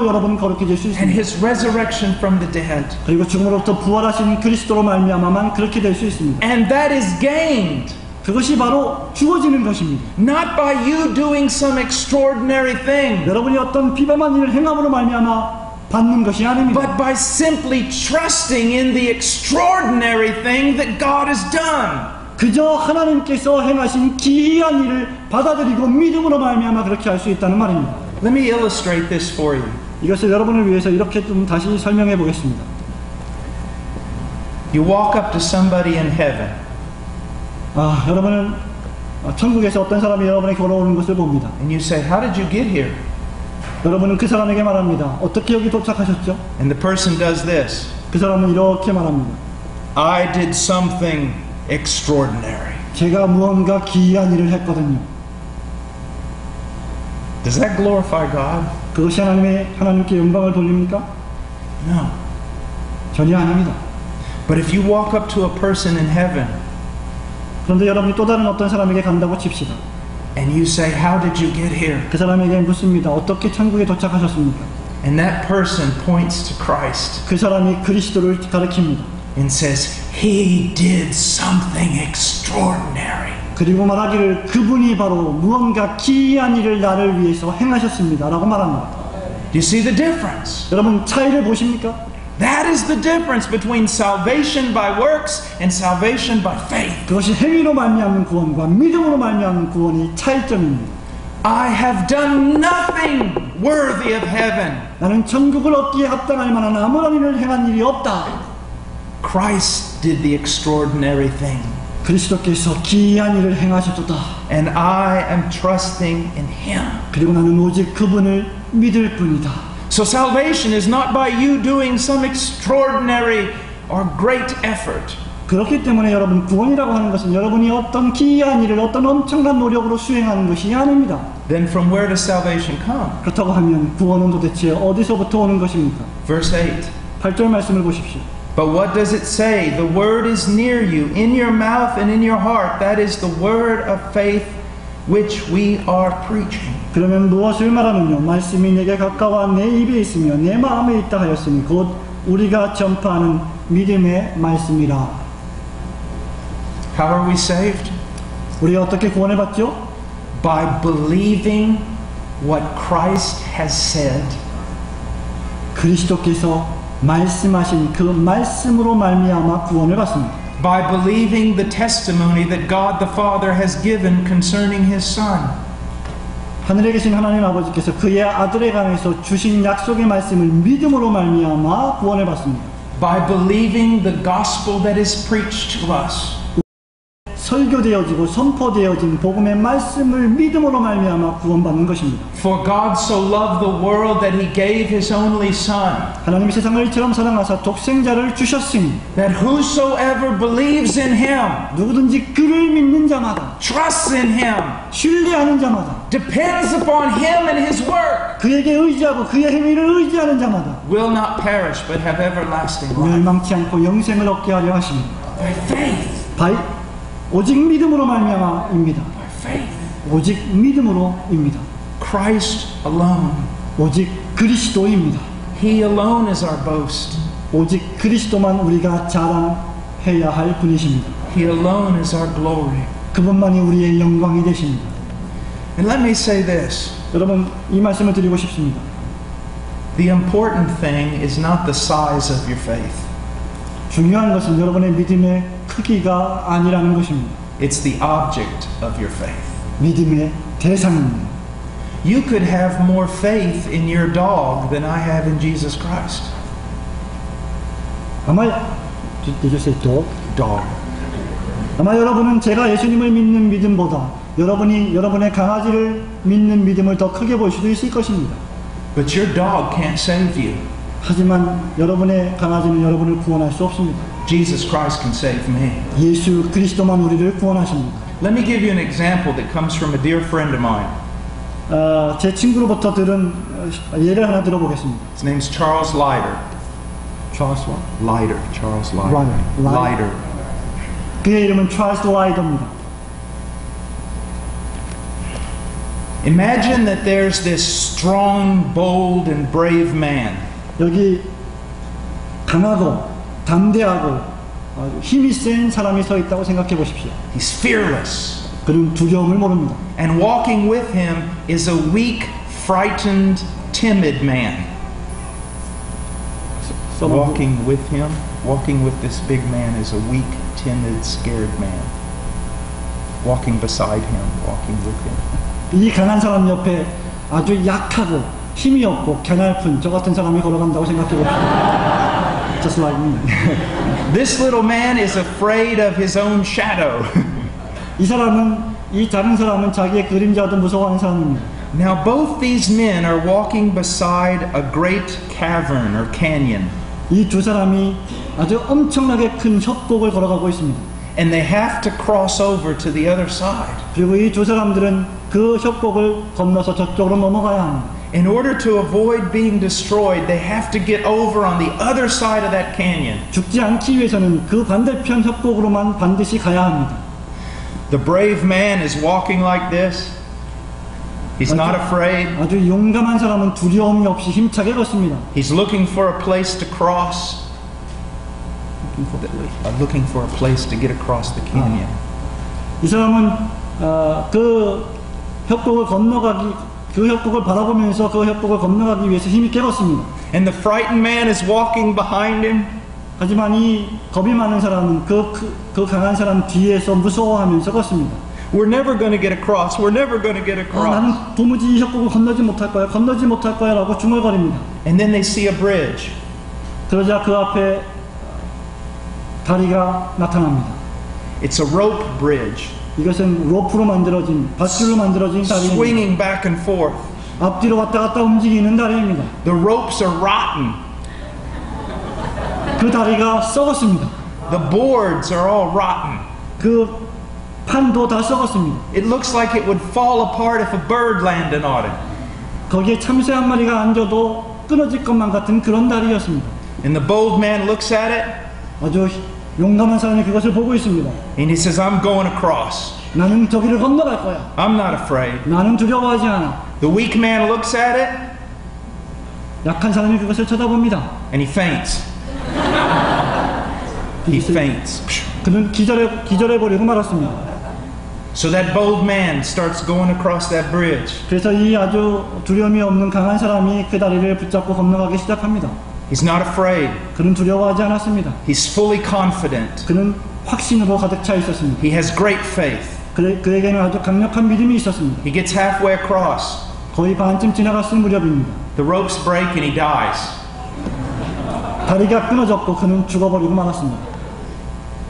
Speaker 2: 여러분은 거룩해질 수
Speaker 1: and
Speaker 2: 있습니다.
Speaker 1: His resurrection from the dead.
Speaker 2: 그리고 죽음으로부터 부활하신 그리스도로 말미암아만 그렇게 될 수 있습니다.
Speaker 1: And that is gained
Speaker 2: 그것이 바로 주어지는 것입니다.
Speaker 1: not by you doing some extraordinary thing,
Speaker 2: 여러분이 어떤 비범한 일을 행함으로 말미암아 받는 것이 아닙니다.
Speaker 1: but by simply trusting in the extraordinary thing that God has done.
Speaker 2: 그저 하나님께서 행하신 기이한 일을 받아들이고 믿음으로 말미암아 그렇게 할 수 있다는 말입니다.
Speaker 1: Let me illustrate this for you.
Speaker 2: 이것을 여러분을 위해서 이렇게 좀 다시 설명해 보겠습니다.
Speaker 1: You walk up to somebody in heaven.
Speaker 2: 여러분은 천국에서 어떤 사람이 여러분에게 걸어오는 것을 봅니다.
Speaker 1: And you say, how did you get here?
Speaker 2: 여러분은 그 사람에게 말합니다. 어떻게 여기 도착하셨죠?
Speaker 1: And the person does this.
Speaker 2: 그 사람은 이렇게 말합니다.
Speaker 1: I did something extraordinary.
Speaker 2: 제가 무언가 기이한 일을 했거든요.
Speaker 1: Does that glorify God?
Speaker 2: 그것이 하나님께 영광을 돌립니까?
Speaker 1: No.
Speaker 2: 전혀 아닙니다.
Speaker 1: But if you walk up to a person in heaven
Speaker 2: 그런데 여러분이 또 다른 어떤 사람에게 간다고 칩시다.
Speaker 1: and you say, how did you get here?
Speaker 2: 그 사람에게 묻습니다. 어떻게 천국에 도착하셨습니까?
Speaker 1: And that person points to Christ
Speaker 2: 그 사람이 그리스도를 가리킵니다.
Speaker 1: and says, He did something extraordinary.
Speaker 2: 그리고 말하기를 그분이 바로 무언가 기이한 일을 나를 위해서 행하셨습니다 라고 말합니다.
Speaker 1: Do you see the difference?
Speaker 2: 여러분 차이를 보십니까?
Speaker 1: That is the difference between salvation by works and salvation by faith.
Speaker 2: 그것이 행위로 말미암는 구원과 믿음으로 말미암는 구원이 차이점입니다.
Speaker 1: I have done nothing worthy of heaven.
Speaker 2: 나는 천국을 얻기에 합당할 만한 아무런 일을 행한 일이 없다.
Speaker 1: Christ did the extraordinary thing.
Speaker 2: 그리스도께서 기이한 일을 행하셨도다.
Speaker 1: And I am trusting in Him.
Speaker 2: 그리고 나는 오직 그분을 믿을 뿐이다.
Speaker 1: So salvation is not by you doing some extraordinary or great effort.
Speaker 2: 그렇기 때문에 여러분 구원이라고 하는 것은 여러분이 어떤 기이한 일을 어떤 엄청난 노력으로 수행하는 것이 아닙니다.
Speaker 1: Then from where does salvation come?
Speaker 2: 그렇다고 하면 구원은 도대체 어디서부터 오는 것입니까?
Speaker 1: Verse 8.
Speaker 2: 8절 말씀을 보십시오.
Speaker 1: But what does it say? The word is near you, in your mouth and in your heart. That is the word of faith which we are preaching.
Speaker 2: 그러면 무엇을 말하느냐? 말씀이 내게 가까워 내 입에 있으며 내 마음에 있다 하였으니 곧 우리가 전파하는 믿음의 말씀이라.
Speaker 1: How are we saved?
Speaker 2: 우리가 어떻게 구원을 받죠?
Speaker 1: By believing what Christ has said.
Speaker 2: 그리스도께서 말씀하신 그 말씀으로 말미암아 구원을 받습니다.
Speaker 1: By believing the testimony that God the Father has given concerning His Son.
Speaker 2: 하늘에 계신 하나님 아버지께서 그의 아들에 관해서 주신 약속의 말씀을 믿음으로 말미암아 구원을 받습니다.
Speaker 1: By believing the gospel that is preached to us.
Speaker 2: 설교되어지고 선포되어진 복음의 말씀을 믿음으로 말미암아 구원받는 것입니다.
Speaker 1: For God so loved the world that He gave His only Son.
Speaker 2: 하나님이 세상을 이처럼 사랑하사 독생자를 주셨으니
Speaker 1: That whosoever believes in Him,
Speaker 2: 누구든지 그를 믿는 자마다
Speaker 1: trusts in Him,
Speaker 2: 신뢰하는 자마다
Speaker 1: depends upon Him and His work,
Speaker 2: 그에게 의지하고 그의 행위를 의지하는 자마다
Speaker 1: will not perish but have everlasting life.
Speaker 2: 멸망치 않고 영생을 얻게 하려 하십니다.
Speaker 1: By faith.
Speaker 2: 오직 믿음으로 말미암아입니다.
Speaker 1: By faith.
Speaker 2: 오직 믿음으로입니다.
Speaker 1: Christ alone.
Speaker 2: 오직 그리스도입니다.
Speaker 1: He alone is our boast.
Speaker 2: 오직 그리스도만 우리가 자랑해야 할 분이십니다.
Speaker 1: He alone is our glory.
Speaker 2: 그분만이 우리의 영광이 되십니다.
Speaker 1: And let me say this.
Speaker 2: 여러분 이 말씀을 드리고 싶습니다.
Speaker 1: The important thing is not the size of your faith.
Speaker 2: 중요한 것은 여러분의 믿음의 크기가 아니라는 것입니다.
Speaker 1: It's the object of your faith.
Speaker 2: 믿음의 대상입니다.
Speaker 1: You could have more faith in your dog than I have in Jesus Christ.
Speaker 2: 아마 did you say dog?
Speaker 1: Dog.
Speaker 2: 아마 여러분은 제가 예수님을 믿는 믿음보다 여러분이 여러분의 강아지를 믿는 믿음을 더 크게 볼 수도 있을 것입니다.
Speaker 1: But your dog can't save you.
Speaker 2: 하지만 여러분의 강아지는 여러분을 구원할 수 없습니다.
Speaker 1: Jesus Christ can save me.
Speaker 2: 예수 그리스도만 우리를 구원하십니다.
Speaker 1: Let me give you an example that comes from a dear friend of mine.
Speaker 2: 제 친구로부터 들은 예를 하나 들어보겠습니다.
Speaker 1: His name's Charles Leiter.
Speaker 2: Charles what?
Speaker 1: Leiter. Charles Leiter.
Speaker 2: Leiter. 그의 이름은 찰스 라이더입니다.
Speaker 1: Imagine that there's this strong, bold, and brave man.
Speaker 2: 여기 강하고 담대하고 힘이 센 사람이 서 있다고 생각해 보십시오.
Speaker 1: He's fearless.
Speaker 2: 그는 두려움을 모릅니다.
Speaker 1: And walking with him is a weak, frightened, timid man. Walking with this big man is a weak, timid, scared man. Walking beside him, walking with him.
Speaker 2: 이 강한 사람 옆에 아주 약하고 힘이 없고 갸냘픈 저 같은 사람이 걸어간다고 생각해 봅시다. Just like me.
Speaker 1: This little man is afraid of his own shadow.
Speaker 2: 이 작은 사람은 자기의 그림자도 무서워하는 사람입니다.
Speaker 1: Now both these men are walking beside a great cavern or canyon.
Speaker 2: 이 두 사람이 아주 엄청나게 큰 협곡을 걸어가고 있습니다.
Speaker 1: And they have to cross over to the other side.
Speaker 2: 그리고 이 두 사람들은 그 협곡을 건너서 저쪽으로 넘어가야 합니다.
Speaker 1: In order to avoid being destroyed, they have to get over on the other side of that canyon.
Speaker 2: 죽지 않기 위해서는 그 반대편 협곡으로만 반드시 가야 합니다.
Speaker 1: The brave man is walking like this. He's not afraid.
Speaker 2: 아주 용감한 사람은 두려움이 없이 힘차게 걷습니다.
Speaker 1: He's looking for a place to cross. Looking for a place to get across the canyon.
Speaker 2: 이 사람은 그 협곡을 바라보면서 그 협곡을 건너가기 위해서 힘있게 걷습니다.
Speaker 1: And the frightened man is walking behind him.
Speaker 2: 하지만 이 겁이 많은 사람은 그 강한 사람 뒤에서 무서워하면서 걷습니다.
Speaker 1: We're never going to get across. We're never going to get across.
Speaker 2: 나는 도무지 이 협곡을 건너지 못할 거야 라고 중얼거립니다.
Speaker 1: And then they see a bridge.
Speaker 2: 그러자 그 앞에 다리가 나타납니다.
Speaker 1: It's a rope bridge.
Speaker 2: 이것은 로프로 만들어진 밧줄로 만들어진 다리입니다.
Speaker 1: Swinging back and forth.
Speaker 2: 앞뒤로 왔다 갔다 움직이는 다리입니다.
Speaker 1: The ropes are rotten.
Speaker 2: 그 다리가 썩었습니다.
Speaker 1: The boards are all rotten.
Speaker 2: 그 판도 다 썩었습니다.
Speaker 1: It looks like it would fall apart if a bird landed on it.
Speaker 2: 거기에 참새 한 마리가 앉아도 끊어질 것만 같은 그런 다리였습니다.
Speaker 1: And the bold man looks at it.
Speaker 2: 아주 용감한 사람이 그것을 보고 있습니다.
Speaker 1: And he says, I'm going across.
Speaker 2: 나는 저기를 건너갈 거야.
Speaker 1: I'm not afraid.
Speaker 2: 나는 두려워하지 않아.
Speaker 1: The weak man looks at it.
Speaker 2: 약한 사람이 그것을 쳐다봅니다.
Speaker 1: And he faints. He faints.
Speaker 2: 그는 기절해버리고 말았습니다.
Speaker 1: So that bold man starts going across that bridge.
Speaker 2: 그래서 이 아주 두려움이 없는 강한 사람이 그 다리를 붙잡고 건너가기 시작합니다.
Speaker 1: He's not afraid.
Speaker 2: 그는 두려워하지 않았습니다.
Speaker 1: He's fully confident.
Speaker 2: 그는 확신으로 가득 차 있었습니다.
Speaker 1: He has great faith.
Speaker 2: 그에게는 아주 강력한 믿음이 있었습니다.
Speaker 1: He gets halfway across.
Speaker 2: 거의 반쯤 지나갔을 무렵입니다.
Speaker 1: The ropes break and he dies.
Speaker 2: 다리가 끊어졌고 그는 죽어버리고 말았습니다.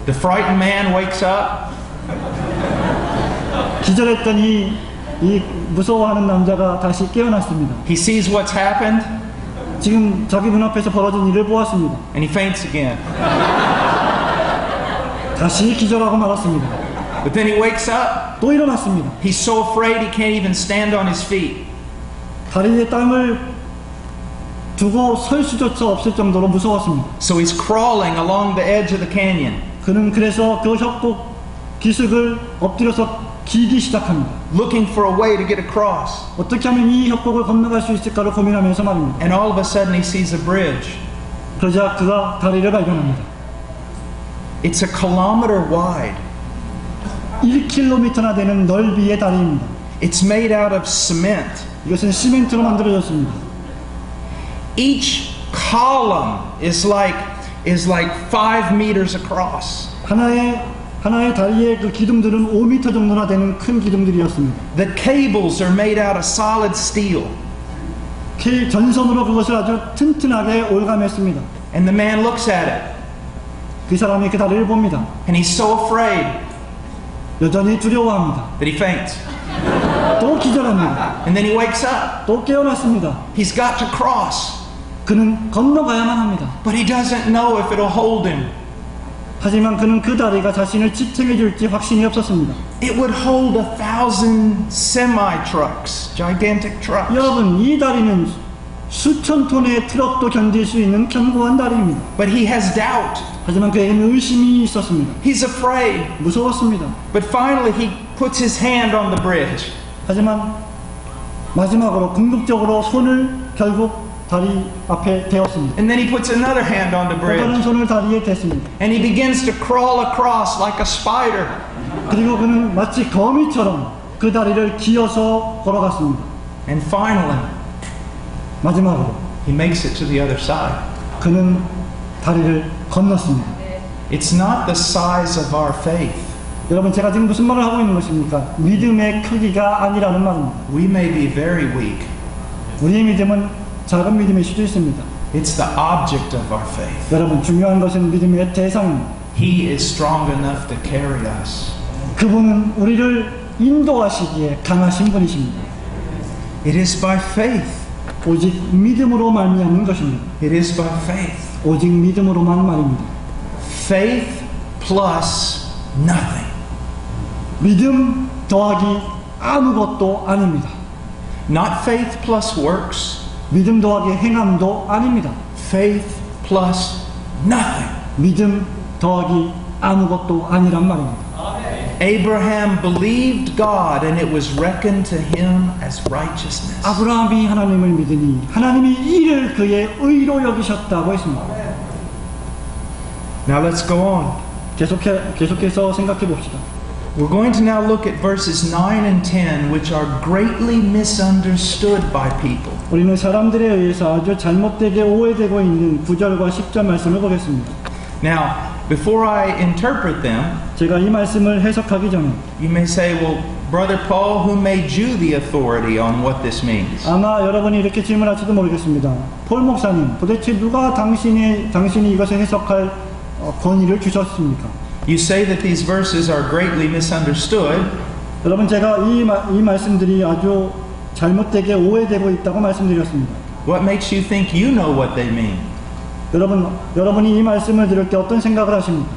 Speaker 1: The frightened man wakes up.
Speaker 2: 기절했던 이 무서워하는 남자가 다시 깨어났습니다.
Speaker 1: He sees what's happened.
Speaker 2: 지금 자기 눈앞에서 벌어진 일을 보았습니다.
Speaker 1: And he faints again.
Speaker 2: 다시 기절하고 말았습니다.
Speaker 1: But then he wakes up.
Speaker 2: 또 일어났습니다.
Speaker 1: He's so afraid he can't even stand on his feet.
Speaker 2: 다리에 땅을 두고 설 수조차 없을 정도로 무서웠습니다.
Speaker 1: So he's crawling along the edge of the canyon.
Speaker 2: 그는 그래서 그 협곡 기슭을 엎드려서 기기 시작합니다.
Speaker 1: Looking for a way to get across.
Speaker 2: 어떻게 하면 이 협곡을 건너갈 수 있을까를 고민하면서 말입니다.
Speaker 1: And all of a sudden he sees a bridge.
Speaker 2: 그러자 그가 다리를 발견합니다.
Speaker 1: It's a kilometer wide.
Speaker 2: 1km나 되는 넓이의 다리입니다.
Speaker 1: It's made out of cement.
Speaker 2: 이것은 시멘트로 만들어졌습니다.
Speaker 1: Each column is like 5 meters across.
Speaker 2: 하나의 다리의 그 기둥들은 5m 정도나 되는 큰 기둥들이었습니다.
Speaker 1: The cables are made out of solid steel.
Speaker 2: 전선으로 그것을 아주 튼튼하게 올감했습니다.
Speaker 1: And the man looks at it,
Speaker 2: 그 사람이 그 다리를 봅니다.
Speaker 1: and he's so afraid
Speaker 2: 여전히 두려워합니다.
Speaker 1: that he faints.
Speaker 2: 또 기절합니다.
Speaker 1: And then he wakes up.
Speaker 2: 또 깨어났습니다.
Speaker 1: He's got to cross,
Speaker 2: 그는 건너가야만 합니다.
Speaker 1: but he doesn't know if it'll hold him.
Speaker 2: 하지만 그는 그 다리가 자신을 지탱해 줄지 확신이 없었습니다.
Speaker 1: It would hold 1,000 semi-trucks, gigantic trucks.
Speaker 2: 여러분, 이 다리는 수천 톤의 트럭도 견딜 수 있는 견고한 다리입니다.
Speaker 1: But he has doubt.
Speaker 2: 하지만 그에게는 의심이 있었습니다.
Speaker 1: He's afraid.
Speaker 2: 무서웠습니다.
Speaker 1: But finally he puts his hand on the bridge.
Speaker 2: 하지만 마지막으로 궁극적으로 손을 결국 다리 앞에 대었습니다.
Speaker 1: And then he puts another hand on the
Speaker 2: 또 다른
Speaker 1: bridge.
Speaker 2: 손을 다리에 댔습니다.
Speaker 1: And he begins to crawl across like a spider.
Speaker 2: 그리고 그는 마치 거미처럼 그 다리를 기어서 걸어갔습니다.
Speaker 1: And finally,
Speaker 2: 마지막으로
Speaker 1: he makes it to the other side.
Speaker 2: 그는 다리를 건넜습니다.
Speaker 1: It's not the size of our faith.
Speaker 2: 여러분, 제가 지금 무슨 말을 하고 있는 것입니까? 믿음의 크기가 아니라는 말입니다.
Speaker 1: We may be very weak.
Speaker 2: 우리의 믿음은 작은 믿음일 수도 있습니다.
Speaker 1: It's the object of our faith.
Speaker 2: 여러분, 중요한 것은 믿음의 대상입니다.
Speaker 1: He is strong enough to carry us.
Speaker 2: 그분은 우리를 인도하시기에 강하신 분이십니다.
Speaker 1: It is by faith.
Speaker 2: 오직 믿음으로 말미암는 것입니다.
Speaker 1: It is by faith.
Speaker 2: 오직 믿음으로만 말입니다.
Speaker 1: Faith plus nothing.
Speaker 2: 믿음 더하기 아무것도 아닙니다.
Speaker 1: Not faith plus works.
Speaker 2: 믿음 더하기 행함도 아닙니다.
Speaker 1: Faith plus nothing.
Speaker 2: 믿음 더하기 아무것도 아니란 말입니다.
Speaker 1: Abraham believed God and it was reckoned to him as righteousness.
Speaker 2: 아브라함이 하나님을 믿으니 하나님이 이를 그의 의로 여기셨다고 했습니다.
Speaker 1: Now let's go on.
Speaker 2: 계속해서 생각해 봅시다.
Speaker 1: We're going to now look at verses 9 and 10, which are greatly misunderstood by people.
Speaker 2: 우리는 사람들에 의해서 아주 잘못되게 오해되고 있는 9절과 10절 말씀을 보겠습니다.
Speaker 1: Now, before I interpret them,
Speaker 2: 제가 이 말씀을 해석하기 전에
Speaker 1: you may say, well, Brother Paul, who made you the authority on what this means?
Speaker 2: 아마 여러분이 이렇게 질문할지도 모르겠습니다. 폴 목사님, 도대체 누가 당신이 이것을 해석할 권위를 주셨습니까?
Speaker 1: You say that these verses are greatly misunderstood.
Speaker 2: 여러분, 제가 이 말씀들이 아주 잘못되게 오해되고 있다고 말씀드렸습니다.
Speaker 1: What makes you think you know what they mean?
Speaker 2: 여러분이 이 말씀을 들을 때 어떤 생각을 하십니까?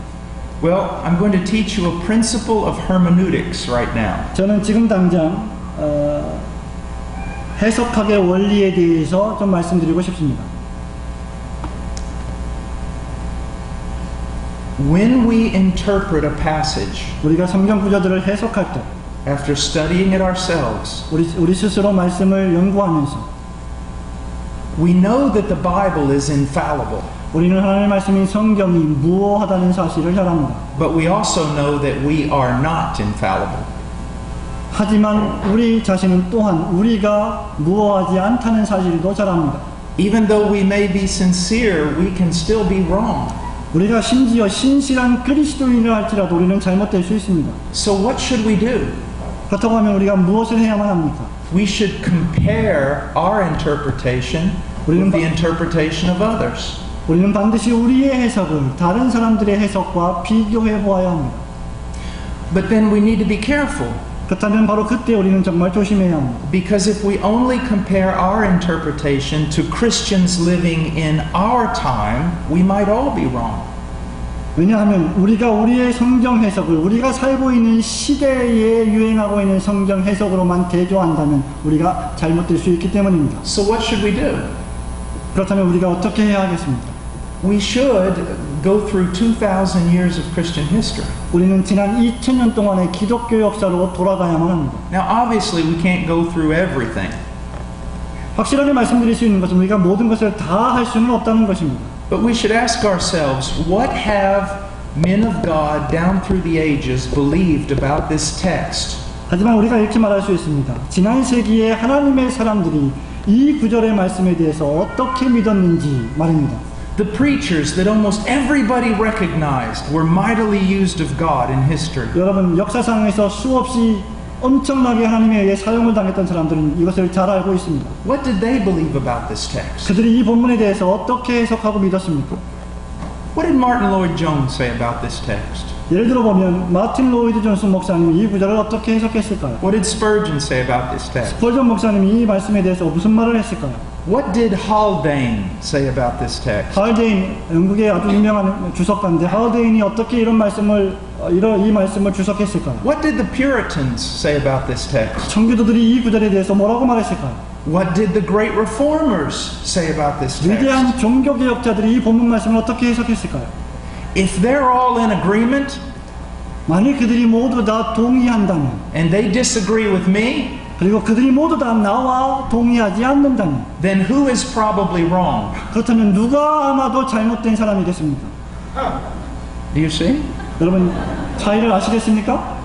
Speaker 1: Well, I'm going to teach you a principle of hermeneutics right now.
Speaker 2: 저는 지금 당장 해석학의 원리에 대해서 좀 말씀드리고 싶습니다.
Speaker 1: When we interpret a passage,
Speaker 2: 우리가 성경 구절들을 해석할 때
Speaker 1: after studying it ourselves,
Speaker 2: 우리 스스로 말씀을 연구하면서
Speaker 1: we know that the Bible is infallible.
Speaker 2: 우리는 하나님의 말씀인 성경이 무효하다는 사실을 잘 압니다.
Speaker 1: But we also know that we are not infallible.
Speaker 2: 하지만 우리 자신은 또한 우리가 무효하지 않다는 사실도 잘 압니다.
Speaker 1: Even though we may be sincere, we can still be wrong.
Speaker 2: 우리가 심지어 신실한 그리스도인을 할지라도 우리는 잘못될 수 있습니다.
Speaker 1: So what should we do?
Speaker 2: 그렇다고 하면 우리가 무엇을 해야만 합니까?
Speaker 1: We should compare our interpretation with the interpretation of others.
Speaker 2: 우리는 반드시 우리의 해석을 다른 사람들의 해석과 비교해 보아야 합니다.
Speaker 1: But then we need to be careful.
Speaker 2: 그렇다면 바로 그때 우리는 정말 조심해야 합니다.
Speaker 1: Because if we only compare our interpretation to Christians living in our time, we might all be wrong.
Speaker 2: 왜냐하면 우리가 우리의 성경 해석을 우리가 살고 있는 시대에 유행하고 있는 성경 해석으로만 대조한다면 우리가 잘못될 수 있기 때문입니다.
Speaker 1: So what should we do?
Speaker 2: 그렇다면 우리가 어떻게 해야 하겠습니까?
Speaker 1: We should go through 2,000 years of Christian history.
Speaker 2: 우리는 지난 2000년 동안의 기독교 역사로 돌아가야만 합니다.
Speaker 1: Now, obviously, we can't go through everything.
Speaker 2: 확실하게 말씀드릴 수 있는 것은 우리가 모든 것을 다 할 수는 없다는 것입니다.
Speaker 1: But we should ask ourselves, what have men of God down through the ages believed about this text?
Speaker 2: 하지만 우리가 이렇게 말할 수 있습니다. 지난 세기에 하나님의 사람들이 이 구절의 말씀에 대해서 어떻게 믿었는지 말입니다.
Speaker 1: the preachers that almost everybody recognized were mightily used of God in history.
Speaker 2: 여러분 역사상에서 수없이 엄청나게 하나님에 의해 사용을 당했던 사람들은 이것을 잘 알고 있습니다.
Speaker 1: What did they believe about this text?
Speaker 2: 그들이 이 본문에 대해서 어떻게 해석하고 믿었습니까?
Speaker 1: What did Martin Lloyd-Jones say about this text?
Speaker 2: 예를 들어 보면 마틴 로이드 존스 목사님이 이 구절을 어떻게 해석했을까요?
Speaker 1: What did Spurgeon say about this text?
Speaker 2: 스펄전 목사님이 이 말씀에 대해서 무슨 말을 했을까요?
Speaker 1: What did Haldane say about this text?
Speaker 2: 할데인, 영국의 아주 유명한 주석가인데 할데인이 어떻게 이 말씀을 주석했을까요?
Speaker 1: What did the Puritans say about this text?
Speaker 2: 청교도들이 이 구절에 대해서 뭐라고 말했을까요?
Speaker 1: What did the great reformers say about this text?
Speaker 2: 위대한 종교개혁자들이 이 본문 말씀을 어떻게 해석했을까요?
Speaker 1: If they're all in agreement
Speaker 2: 만일 그들이 모두 다 동의한다면
Speaker 1: and they disagree with me,
Speaker 2: 그리고 그들이 모두 다 나와 동의하지 않는다면
Speaker 1: then who is probably wrong?
Speaker 2: 그렇다면 누가 아마도 잘못된 사람이겠습니까?
Speaker 1: Do you see?
Speaker 2: 여러분 차이를 아시겠습니까?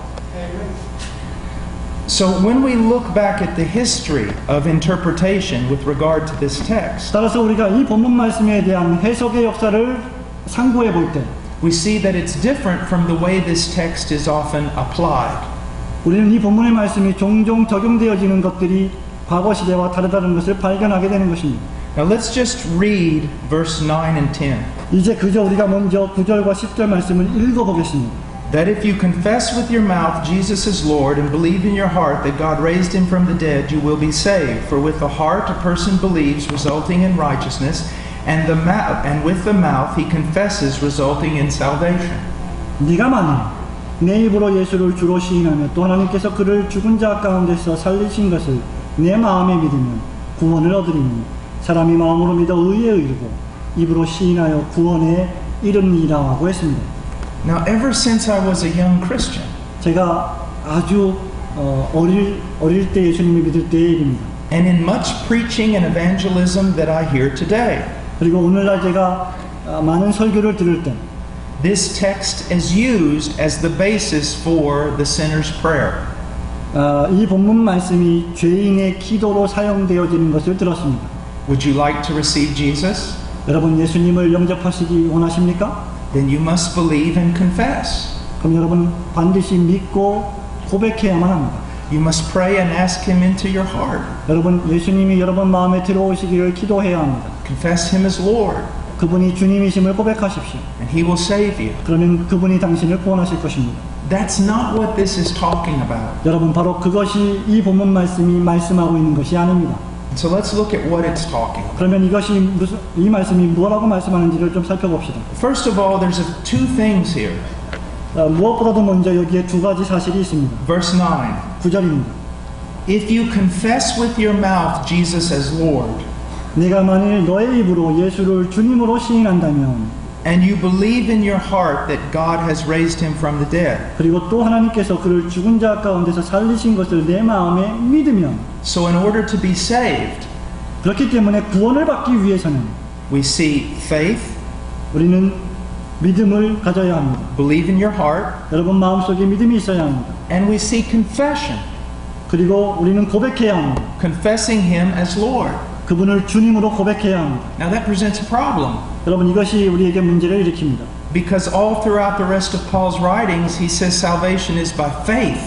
Speaker 1: So when we look back at the history of interpretation with regard to this text,
Speaker 2: 따라서 우리가 이 본문 말씀에 대한 해석의 역사를 상고해 볼 때
Speaker 1: we see that it's different from the way this text is often applied.
Speaker 2: 우리는 이 본문의 말씀이 종종 적용되어지는 것들이 과거 시대와 다르다는 것을 발견하게 되는 것입니다.
Speaker 1: Now let's just read verse 9 and 10.
Speaker 2: 이제 그저 우리가 먼저 9절과 10절 말씀을 읽어보겠습니다.
Speaker 1: That if you confess with your mouth Jesus is Lord and believe in your heart that God raised him from the dead, you will be saved. For with the heart a person believes, resulting in righteousness, and with the mouth he confesses, resulting in salvation.
Speaker 2: 네가 만일 내 입으로 예수를 주로 시인하며 또 하나님께서 그를 죽은 자 가운데서 살리신 것을 내 마음에 믿으면 구원을 얻으리니 사람이 마음으로 믿어 의에 이르고 입으로 시인하여 구원에 이르니라 하고 했습니다.
Speaker 1: Now ever since I was a young Christian,
Speaker 2: 제가 아주 어릴 때 예수님을 믿을 때의 일입니다.
Speaker 1: and in much preaching and evangelism that I hear today,
Speaker 2: 그리고 오늘날 제가 많은 설교를 들을 때
Speaker 1: this text is used as the basis for the sinner's prayer.
Speaker 2: 이 본문 말씀이 죄인의 기도로 사용되어지는 것을 들었습니다.
Speaker 1: Would you like to receive Jesus?
Speaker 2: 여러분 예수님을 영접하시기 원하십니까?
Speaker 1: Then you must believe and confess.
Speaker 2: 그럼 여러분 반드시 믿고 고백해야만 합니다.
Speaker 1: You must pray and ask him into your heart.
Speaker 2: 여러분 예수님이 여러분 마음에 들어오시기를 기도해야 합니다.
Speaker 1: Confess him as Lord,
Speaker 2: 그분이 주님이심을 고백하십시오.
Speaker 1: and he will save you.
Speaker 2: 그러면 그분이 당신을 구원하실 것입니다.
Speaker 1: That's not what this is talking about.
Speaker 2: 여러분 바로 그것이 이 본문 말씀이 말씀하고 있는 것이 아닙니다.
Speaker 1: So let's look at what it's talking about.
Speaker 2: 그러면 이 말씀이 뭐라고 말씀하는지를 좀 살펴봅시다.
Speaker 1: First of all, there's two things here.
Speaker 2: 무엇보다도 먼저 여기에 두 가지 사실이 있습니다.
Speaker 1: Verse 9.
Speaker 2: 9절입니다.
Speaker 1: If you confess with your mouth Jesus as Lord,
Speaker 2: 내가 만일 너의 입으로 예수를 주님으로 시인한다면
Speaker 1: and you believe in your heart that God has raised him from the dead,
Speaker 2: 그리고 또 하나님께서 그를 죽은 자 가운데서 살리신 것을 내 마음에 믿으면
Speaker 1: so in order to be saved,
Speaker 2: 그렇기 때문에 구원을 받기 위해서는
Speaker 1: we see faith,
Speaker 2: 우리는 믿음을 가져야 합니다.
Speaker 1: believe in your heart,
Speaker 2: 여러분 마음속에 믿음이 있어야 합니다.
Speaker 1: and we see confession,
Speaker 2: 그리고 우리는 고백해야 합니다.
Speaker 1: confessing him as Lord.
Speaker 2: 그분을 주님으로 고백해야 합니다.
Speaker 1: Now that presents a problem,
Speaker 2: 여러분 이것이 우리에게 문제를 일으킵니다.
Speaker 1: because all throughout the rest of Paul's writings he says salvation is by faith.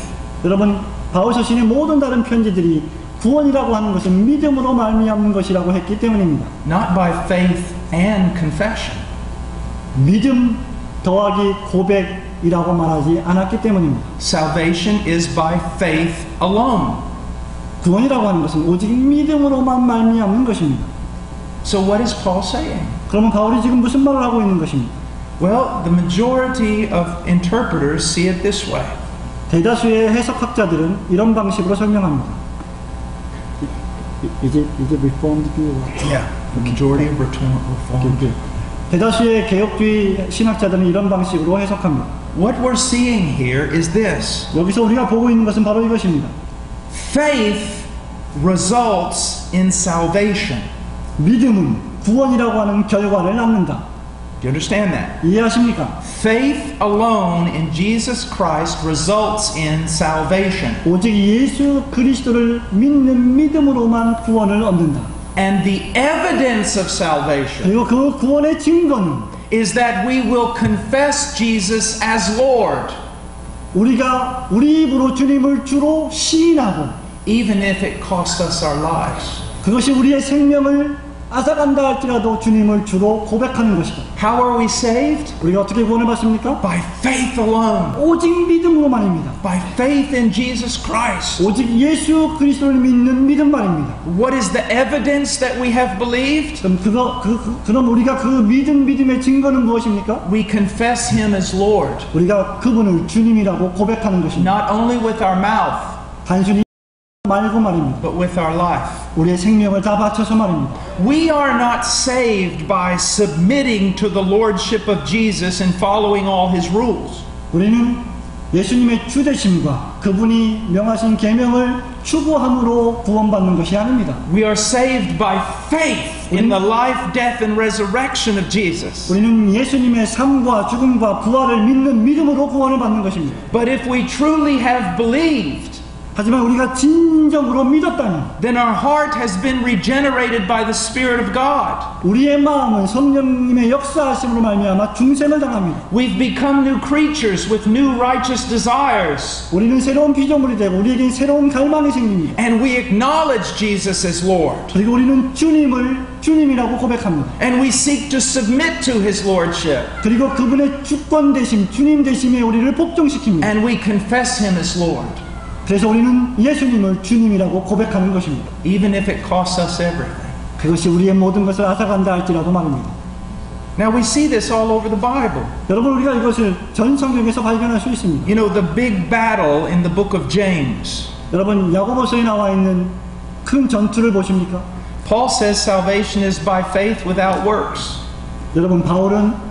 Speaker 2: 여러분 바울 서신의 모든 다른 편지들이 구원이라고 하는 것은 믿음으로 말미암는 것이라고 했기 때문입니다.
Speaker 1: Not by faith and confession.
Speaker 2: 믿음 더하기 고백이라고 말하지 않았기 때문입니다.
Speaker 1: Salvation is by faith alone.
Speaker 2: 구원이라고 하는 것은 오직 믿음으로만 말미암는 것입니다.
Speaker 1: So what is Paul saying?
Speaker 2: 그러면 바울이 지금 무슨 말을 하고 있는 것입니까?
Speaker 1: Well, the majority of interpreters see it this way.
Speaker 2: 대다수의 해석학자들은 이런 방식으로 설명합니다. 이제 Reformed view.
Speaker 1: Yeah, the majority of Reformed.
Speaker 2: 대다수의 개혁주의 신학자들은 이런 방식으로 해석합니다.
Speaker 1: What we're seeing here is this.
Speaker 2: 여기서 우리가 보고 있는 것은 바로 이것입니다.
Speaker 1: Faith results in salvation.
Speaker 2: 믿음은 구원이라고 하는 결과를 낳는다.
Speaker 1: Do you understand that?
Speaker 2: 이해하십니까?
Speaker 1: Faith alone in Jesus Christ results in salvation.
Speaker 2: 오직 예수 그리스도를 믿는 믿음으로만 구원을 얻는다.
Speaker 1: And the evidence of salvation
Speaker 2: 그리고 그 구원의 증거는
Speaker 1: is that we will confess Jesus as Lord,
Speaker 2: 우리가 우리 입으로 주님을 주로 시인하고
Speaker 1: even if it costs us our lives.
Speaker 2: 그것이 우리의 생명을 앗아간다 할지라도 주님을 주로 고백하는 것이다.
Speaker 1: How are we saved?
Speaker 2: 우리가 어떻게 구원을 받습니까?
Speaker 1: By faith alone.
Speaker 2: 오직 믿음으로만입니다.
Speaker 1: By faith in Jesus Christ.
Speaker 2: 오직 예수 그리스도를 믿는 믿음만입니다.
Speaker 1: What is the evidence that we have believed?
Speaker 2: 그럼 우리가 그 믿음의 증거는 무엇입니까?
Speaker 1: We confess Him as Lord.
Speaker 2: 우리가 그분을 주님이라고 고백하는 것입니다.
Speaker 1: Not only with our mouth,
Speaker 2: 단순히 말고 말입니다.
Speaker 1: but with our life.
Speaker 2: 우리의 생명을 다 바쳐서 말입니다.
Speaker 1: We are not saved by submitting to the lordship of Jesus and following all His rules.
Speaker 2: 우리는 예수님의 주되심과 그분이 명하신 계명을 추구함으로 구원받는 것이 아닙니다.
Speaker 1: We are saved by faith in the life, death, and resurrection of Jesus.
Speaker 2: 우리는 예수님의 삶과 죽음과 부활을 믿는 믿음으로 구원을 받는 것입니다.
Speaker 1: But if we truly have believed,
Speaker 2: 하지만 우리가 진정으로 믿었다면
Speaker 1: then our heart has been regenerated by the Spirit of God.
Speaker 2: 우리의 마음은 성령님의 역사하심으로 말미암아 중생을 당합니다.
Speaker 1: We've become new creatures with new righteous desires.
Speaker 2: 우리는 새로운 피조물이 되고 우리에겐 새로운 갈망이 생깁니다.
Speaker 1: And we acknowledge Jesus as Lord.
Speaker 2: 그리고 우리는 주님을 주님이라고 고백합니다.
Speaker 1: And we seek to submit to His Lordship.
Speaker 2: 그리고 그분의 주권 되심, 주님 되심에 우리를 복종시킵니다.
Speaker 1: And we confess Him as Lord.
Speaker 2: 그래서 우리는 예수님을 주님이라고 고백하는 것입니다.
Speaker 1: Even if it costs us everything.
Speaker 2: 그것이 우리의 모든 것을 앗아간다 할지라도 말입니다.
Speaker 1: Now we see this all over the Bible.
Speaker 2: 여러분 우리가 이것을 전 성경에서 발견할 수 있습니다.
Speaker 1: You know, the big battle in the book of James.
Speaker 2: 여러분 야고보서에 나와 있는 큰 전투를 보십니까?
Speaker 1: Paul says salvation is by faith without works.
Speaker 2: 여러분 바울은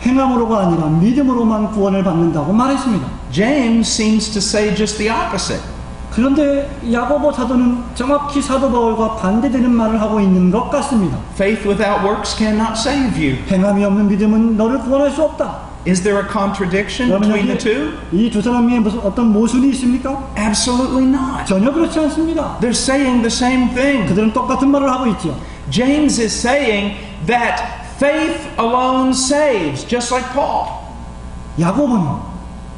Speaker 2: 행함으로가 아니라 믿음으로만 구원을 받는다고 말했습니다.
Speaker 1: James seems to say just the opposite.
Speaker 2: 그런데 야고보 사도는 정확히 사도 바울과 반대되는 말을 하고 있는 것 같습니다.
Speaker 1: Faith without works cannot save you.
Speaker 2: 행함이 없는 믿음은 너를 구원할 수 없다.
Speaker 1: Is there a contradiction between the two?
Speaker 2: 이 두 사람에 무슨 어떤 모순이 있습니까?
Speaker 1: Absolutely not.
Speaker 2: 전혀 그렇지 않습니다.
Speaker 1: They're saying the same thing.
Speaker 2: 그들은 똑같은 말을 하고 있죠.
Speaker 1: James is saying that faith alone saves, just like Paul.
Speaker 2: 야고보는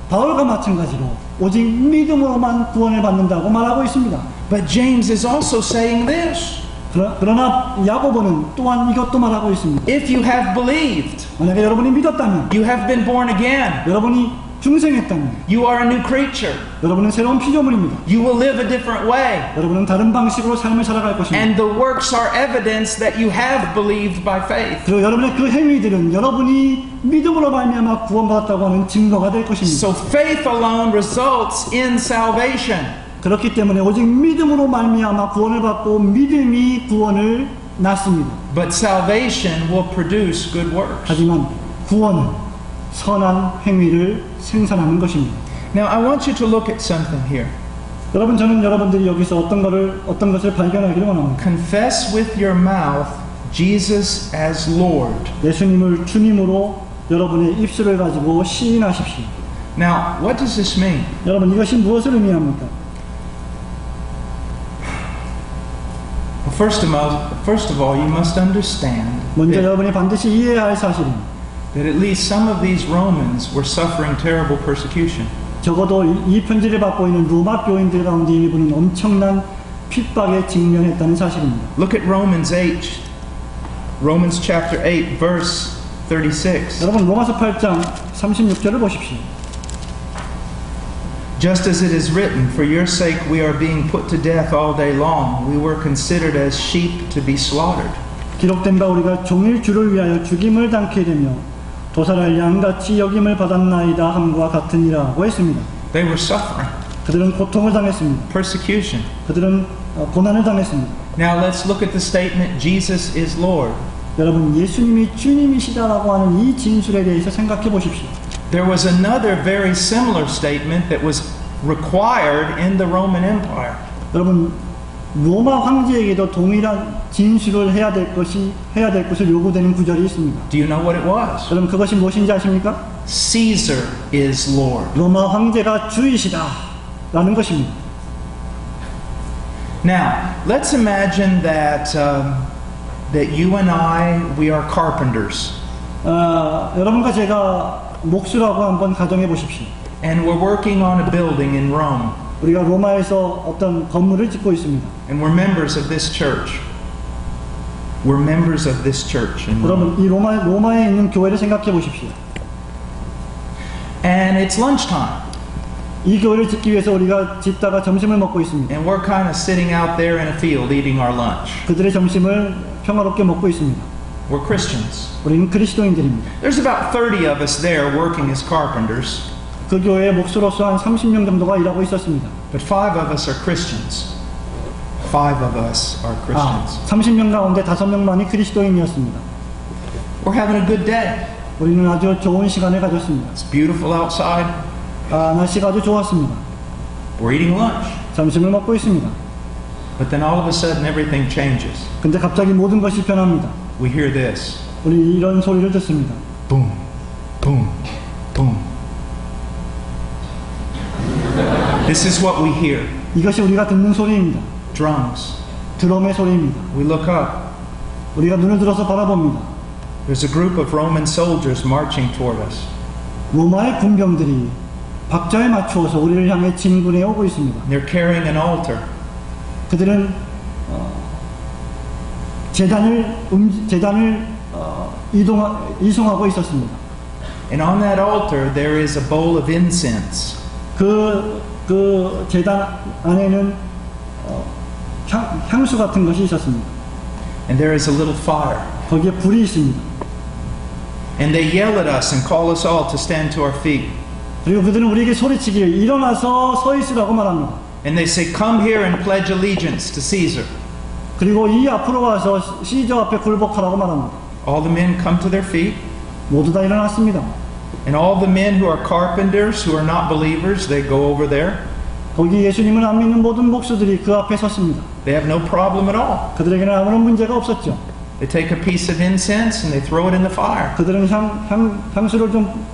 Speaker 2: 바울과 마찬가지로 오직 믿음으로만 구원을 받는다고 말하고 있습니다.
Speaker 1: But James is also saying this.
Speaker 2: 그러나 야고보는 또한 이것도 말하고 있습니다.
Speaker 1: If you have believed,
Speaker 2: 만약에 여러분이 믿었다면,
Speaker 1: you have been born again,
Speaker 2: 여러분이 중생했다면,
Speaker 1: you are a new creature,
Speaker 2: 여러분은 새로운 피조물입니다.
Speaker 1: you will live a different way.
Speaker 2: 여러분은 다른 방식으로 삶을 살아갈 것입니다.
Speaker 1: And the works are evidence that you have believed by faith.
Speaker 2: 그리고 여러분의 그 행위들은 여러분이 믿음으로 말미암아 구원받았다고 하는 증거가 될 것입니다.
Speaker 1: So faith alone results in salvation.
Speaker 2: 그렇기 때문에 오직 믿음으로 말미암아 구원을 받고 믿음이 구원을 낳습니다.
Speaker 1: But salvation will produce good works.
Speaker 2: 하지만 구원은 선한 행위를 생산하는 것입니다.
Speaker 1: Now I want you to look at something here.
Speaker 2: 여러분 저는 여러분들이 여기서 어떤 것을 발견하기를 원합니다.
Speaker 1: Confess with your mouth Jesus as Lord.
Speaker 2: 예수님을 주님으로 여러분의 입술을 가지고 시인하십시오.
Speaker 1: Now, what does this mean?
Speaker 2: 여러분 이것이 무엇을 의미합니까?
Speaker 1: First of all, you must understand
Speaker 2: 먼저
Speaker 1: that,
Speaker 2: 여러분이 반드시 이해해야 할 사실은
Speaker 1: that at least some of these Romans were suffering terrible persecution.
Speaker 2: 적어도 이 편지를 받고 있는 로마 교인들 가운데 일부는 엄청난 핍박에 직면했다는 사실입니다.
Speaker 1: Look at Romans chapter 8, verse 36.
Speaker 2: 여러분 로마서 8장 36절을 보십시오.
Speaker 1: Just as it is written, for your sake we are being put to death all day long. We were considered as sheep to be slaughtered.
Speaker 2: 기록된 바 우리가 종일 주를 위하여 죽임을 당케 되며 도살할 양같이 여김을 받았나이다 함과 같으니라고 했습니다.
Speaker 1: They were suffering.
Speaker 2: 그들은 고통을 당했습니다.
Speaker 1: Persecution.
Speaker 2: 그들은 고난을 당했습니다.
Speaker 1: Now let's look at the statement, Jesus is Lord.
Speaker 2: 여러분 예수님이 주님이시다라고 하는 이 진술에 대해서 생각해 보십시오.
Speaker 1: There was another very similar statement that was required in the Roman Empire.
Speaker 2: 여러분 로마 황제에게도 동일한 진술을 해야 될 것을 요구되는 구절이 있습니다.
Speaker 1: Do you know what it was?
Speaker 2: 여러분 그것이 무엇인지 아십니까?
Speaker 1: Caesar is Lord.
Speaker 2: 로마 황제가 주이시다라는 것입니다.
Speaker 1: Now, let's imagine that that you and I, we are carpenters,
Speaker 2: 여러분과 제가 목수라고 한번 가정해 보십시오.
Speaker 1: and we're working on a building in Rome,
Speaker 2: 우리가 로마에서 어떤 건물을 짓고 있습니다.
Speaker 1: and we're members of this church. We're members of this church in Rome.
Speaker 2: 여러분 이 로마에 있는 교회를 생각해 보십시오.
Speaker 1: And it's lunchtime,
Speaker 2: 이 교회를 짓기 위해서 우리가 짓다가 점심을 먹고 있습니다.
Speaker 1: and we're kind of sitting out there in a field eating our lunch.
Speaker 2: 그들의 점심을 평화롭게 먹고 있습니다.
Speaker 1: We're Christians.
Speaker 2: 우리는 그리스도인들입니다.
Speaker 1: There's about 30 of us there working as carpenters,
Speaker 2: 그 교회에 목수로서 한 30명 정도가 일하고 있었습니다.
Speaker 1: but 5 of us are Christians. 5 of us are Christians.
Speaker 2: 30명 가운데 5명만이 그리스도인이었습니다.
Speaker 1: We're having a good day.
Speaker 2: 우리는 아주 좋은 시간을 가졌습니다.
Speaker 1: It's beautiful outside.
Speaker 2: 날씨가 아주 좋았습니다.
Speaker 1: We're eating lunch.
Speaker 2: 점심을 먹고 있습니다.
Speaker 1: But then all of a sudden everything changes.
Speaker 2: 근데 갑자기 모든 것이 변합니다.
Speaker 1: We hear this.
Speaker 2: 우리 이런 소리를 듣습니다.
Speaker 1: Boom, boom, boom. This is what we hear.
Speaker 2: 이것이 우리가 듣는 소리입니다.
Speaker 1: Drums.
Speaker 2: 드럼의 소리입니다.
Speaker 1: We look up.
Speaker 2: 우리가 눈을 들어서 바라봅니다.
Speaker 1: There's a group of Roman soldiers marching toward us.
Speaker 2: 로마의 군병들이 박자에 맞추어서 우리를 향해 진군해 오고 있습니다.
Speaker 1: They're carrying an altar.
Speaker 2: 그들은 재단을 이송하고 있었습니다.
Speaker 1: And on that altar there is a bowl of incense.
Speaker 2: 그 재단 안에는 향수 같은 것이 있었습니다.
Speaker 1: And there is a little fire.
Speaker 2: 거기에 불이 있습니다.
Speaker 1: And they yell at us and call us all to stand to our feet.
Speaker 2: 그리고 그들은 우리에게 소리치기를 일어나서 서 있으라고 말합니다.
Speaker 1: And they say, come here and pledge allegiance to Caesar.
Speaker 2: 그리고 이 앞으로 와서 시저 앞에 굴복하라고 말합니다.
Speaker 1: All the men come to their feet.
Speaker 2: 모두 다 일어났습니다.
Speaker 1: And all the men who are carpenters, who are not believers, they go over there.
Speaker 2: 거기 예수님을 안 믿는 모든 목수들이 그 앞에 섰습니다.
Speaker 1: They have no problem at all.
Speaker 2: 그들에게는 아무런 문제가 없었죠.
Speaker 1: They take a piece of incense and they throw it in the fire.
Speaker 2: 그들은 향수를 좀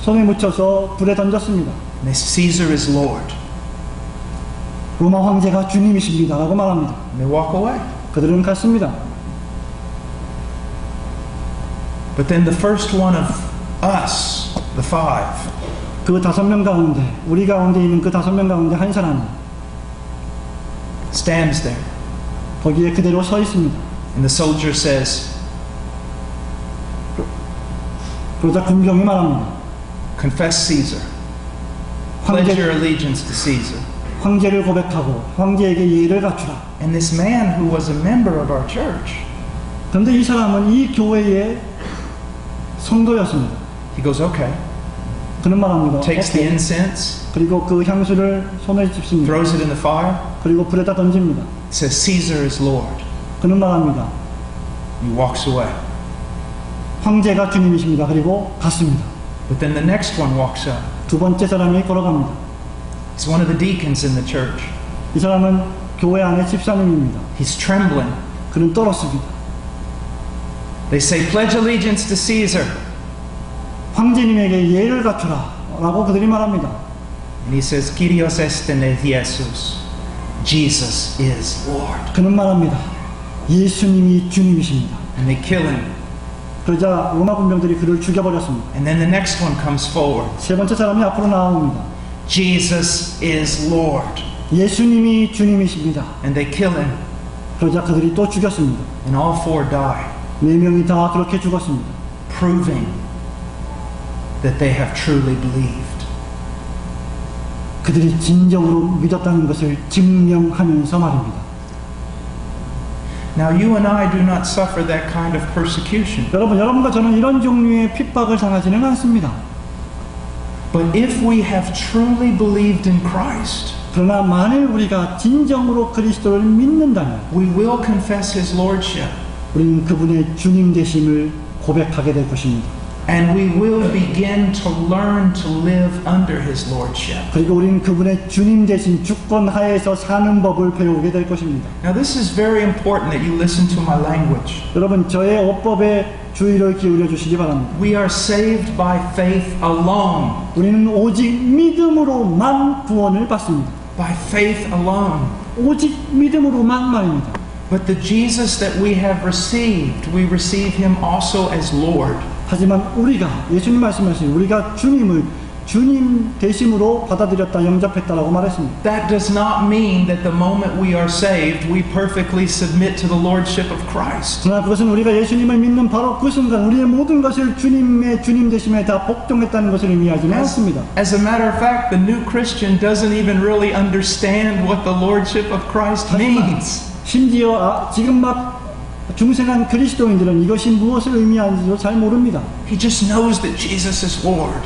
Speaker 2: 손에 묻혀서 불에 던졌습니다.
Speaker 1: And they say, Caesar is Lord.
Speaker 2: 로마 황제가 주님이십니다 라고 말합니다.
Speaker 1: And they walk away.
Speaker 2: 그들은 갔습니다.
Speaker 1: But then the first one of us, the 5,
Speaker 2: 그 5명 가운데, 우리 가운데 있는 그 5명 가운데 한 사람이
Speaker 1: stands there.
Speaker 2: 거기에 그대로 서 있습니다.
Speaker 1: And the soldier says,
Speaker 2: 그러자 군병이 말합니다.
Speaker 1: confess Caesar. Pledge your allegiance to Caesar.
Speaker 2: 황제를 고백하고 황제에게 예를 갖추라.
Speaker 1: And this man who was a member of our church,
Speaker 2: 그런데 이 사람은 이 교회의 성도였습니다.
Speaker 1: he goes, okay.
Speaker 2: 그는 말합니다.
Speaker 1: Takes the incense,
Speaker 2: 그리고 그 향수를 손에 짚습니다.
Speaker 1: throws it in the fire,
Speaker 2: 그리고 불에다 던집니다.
Speaker 1: says, Caesar is Lord.
Speaker 2: 그는 말합니다.
Speaker 1: He walks away.
Speaker 2: 황제가 주님이십니다. 그리고 갔습니다.
Speaker 1: But then the next one walks up.
Speaker 2: 두 번째 사람이 걸어갑니다.
Speaker 1: He's one of the deacons in the church.
Speaker 2: 이 사람은 교회 안의 집사님입니다.
Speaker 1: He's trembling.
Speaker 2: 그는 떨었습니다.
Speaker 1: They say, pledge allegiance to Caesar.
Speaker 2: 황제님에게 예를 갖추라 라고 그들이 말합니다.
Speaker 1: And he says, Kyrios estene Jesus. Jesus is Lord.
Speaker 2: 그는 말합니다. 예수님이 주님이십니다.
Speaker 1: And they kill him.
Speaker 2: 그러자 로마 군병들이 그를 죽여버렸습니다.
Speaker 1: And then the next one comes forward.
Speaker 2: 세 번째 사람이 앞으로 나옵니다.
Speaker 1: Jesus is Lord.
Speaker 2: 예수님이 주님이십니다.
Speaker 1: And they kill him.
Speaker 2: 그러자 그들이 또 죽였습니다.
Speaker 1: And all 4 die,
Speaker 2: 4명이 다 그렇게 죽었습니다.
Speaker 1: proving that they have truly believed.
Speaker 2: 그들이 진정으로 믿었다는 것을 증명하면서 말입니다.
Speaker 1: Now you and I do not suffer that kind of persecution.
Speaker 2: 여러분과 저는 이런 종류의 핍박을 당하지는 않습니다.
Speaker 1: But if we have truly believed in Christ,
Speaker 2: 그러나 만일 우리가 진정으로 그리스도를 믿는다면
Speaker 1: we will confess His Lordship.
Speaker 2: 우리는 그분의 주님 되심을 고백하게 될 것입니다.
Speaker 1: And we will begin to learn to live under His Lordship.
Speaker 2: 그리고 우리는 그분의 주님 되신 주권 하에서 사는 법을 배우게 될 것입니다.
Speaker 1: Now this is very important that you listen to my language.
Speaker 2: 여러분 저의 어법에 주의를 기울여 주시기 바랍니다.
Speaker 1: We are saved by faith alone.
Speaker 2: 우리는 오직 믿음으로만 구원을 받습니다.
Speaker 1: by faith alone.
Speaker 2: 오직 믿음으로만 말입니다.
Speaker 1: But the Jesus that we have received, we receive him also as Lord.
Speaker 2: 하지만 우리가 예수님 말씀하신 우리가 주님을 주님 대심으로 받아들였다 영접했다라고 말했습니다.
Speaker 1: That does not mean that the moment we are saved, we perfectly submit to the lordship of Christ.
Speaker 2: 그러나 그것은 우리가 예수님을 믿는 바로 그 순간 우리의 모든 것을 주님의 주님 대심에 다 복종했다는 것을 의미하지는 않습니다.
Speaker 1: As a matter of fact, the new Christian doesn't even really understand what the lordship of Christ means.
Speaker 2: 심지어 지금 막 중생한 그리스도인들은 이것이 무엇을 의미하는지도 잘 모릅니다.
Speaker 1: He just knows that Jesus is Lord.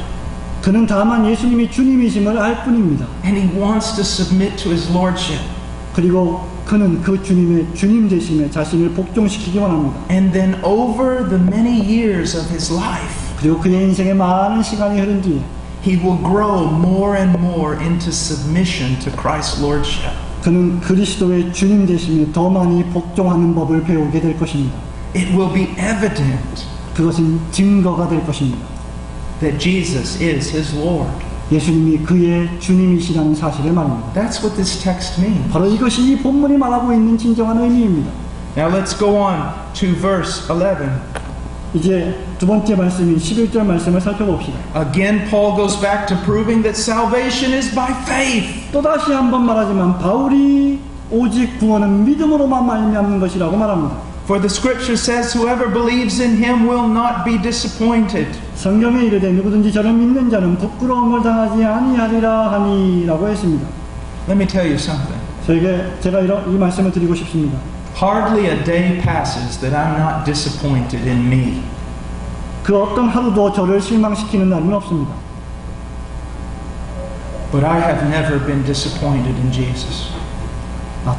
Speaker 2: 그는 다만 예수님이 주님이심을 알 뿐입니다.
Speaker 1: And he wants to submit to his lordship.
Speaker 2: 그리고 그는 그 주님의 주님 되심에 자신을 복종시키기 원합니다.
Speaker 1: And then over the many years of his life,
Speaker 2: 그리고 그의 인생에 많은 시간이 흐른 뒤에
Speaker 1: he will grow more and more into submission to Christ's lordship.
Speaker 2: 그는 그리스도의 주님 되심에 더 많이 복종하는 법을 배우게 될 것입니다.
Speaker 1: It will be evident
Speaker 2: 그것은 증거가 될 것입니다.
Speaker 1: that Jesus is his Lord.
Speaker 2: 예수님이 그의 주님이시라는 사실을 말합니다.
Speaker 1: That's what this text means.
Speaker 2: 바로 이것이 이 본문이 말하고 있는 진정한 의미입니다.
Speaker 1: Now let's go on to verse 11.
Speaker 2: 이제 두 번째 말씀인 11절 말씀을 살펴봅시다.
Speaker 1: Again, Paul goes back to proving that salvation is by faith.
Speaker 2: 또다시 한번 말하지만 바울이 오직 구원은 믿음으로만 말미암는 것이라고 말합니다.
Speaker 1: For the scripture says, whoever believes in him will not be disappointed.
Speaker 2: 성경에 이르되 누구든지 저를 믿는 자는 부끄러움을 당하지 아니하리라 하니라고 했습니다.
Speaker 1: Let me tell you something.
Speaker 2: 제가 이 말씀을 드리고 싶습니다.
Speaker 1: Hardly a day passes that I'm not disappointed in me.
Speaker 2: 그 어떤 하루도 저를 실망시키는 날은 없습니다.
Speaker 1: But I have never been disappointed in Jesus.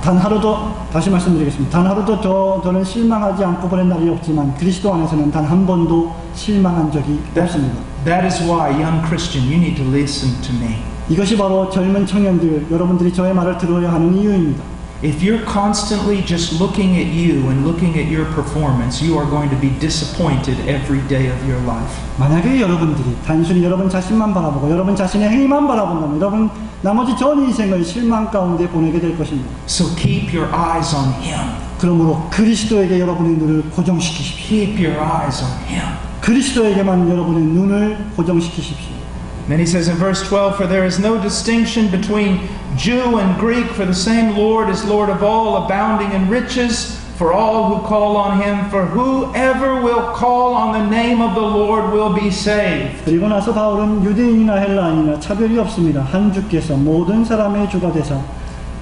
Speaker 2: 단 하루도 다시 말씀드리겠습니다. 단 하루도 저는 실망하지 않고 보낸 날이 없지만 그리스도 안에서는 단 한 번도 실망한 적이 없습니다.
Speaker 1: That is why, young Christian, you need to listen to me.
Speaker 2: 이것이 바로 젊은 청년들 여러분들이 저의 말을 들어야 하는 이유입니다.
Speaker 1: If you're constantly just looking at you and looking at your performance, you are going to be disappointed every day of your life.
Speaker 2: 만약에 여러분들이 단순히 여러분 자신만 바라보고 여러분 자신의 행위만 바라본다면 여러분 나머지 전 인생을 실망 가운데 보내게 될 것입니다.
Speaker 1: So keep your eyes on Him.
Speaker 2: 그러므로 그리스도에게 여러분의 눈을 고정시키십시오.
Speaker 1: Keep your eyes on Him.
Speaker 2: 그리스도에게만 여러분의 눈을 고정시키십시오.
Speaker 1: Then he says in verse 12, For there is no distinction between Jew and Greek, for the same Lord is Lord of all, abounding in riches for all who call on Him. For whoever will call on the name of the Lord will be saved.
Speaker 2: 그리고 나서 바울은 유대인이나 헬라인이나 차별이 없습니다. 한 주께서 모든 사람의 주가 되사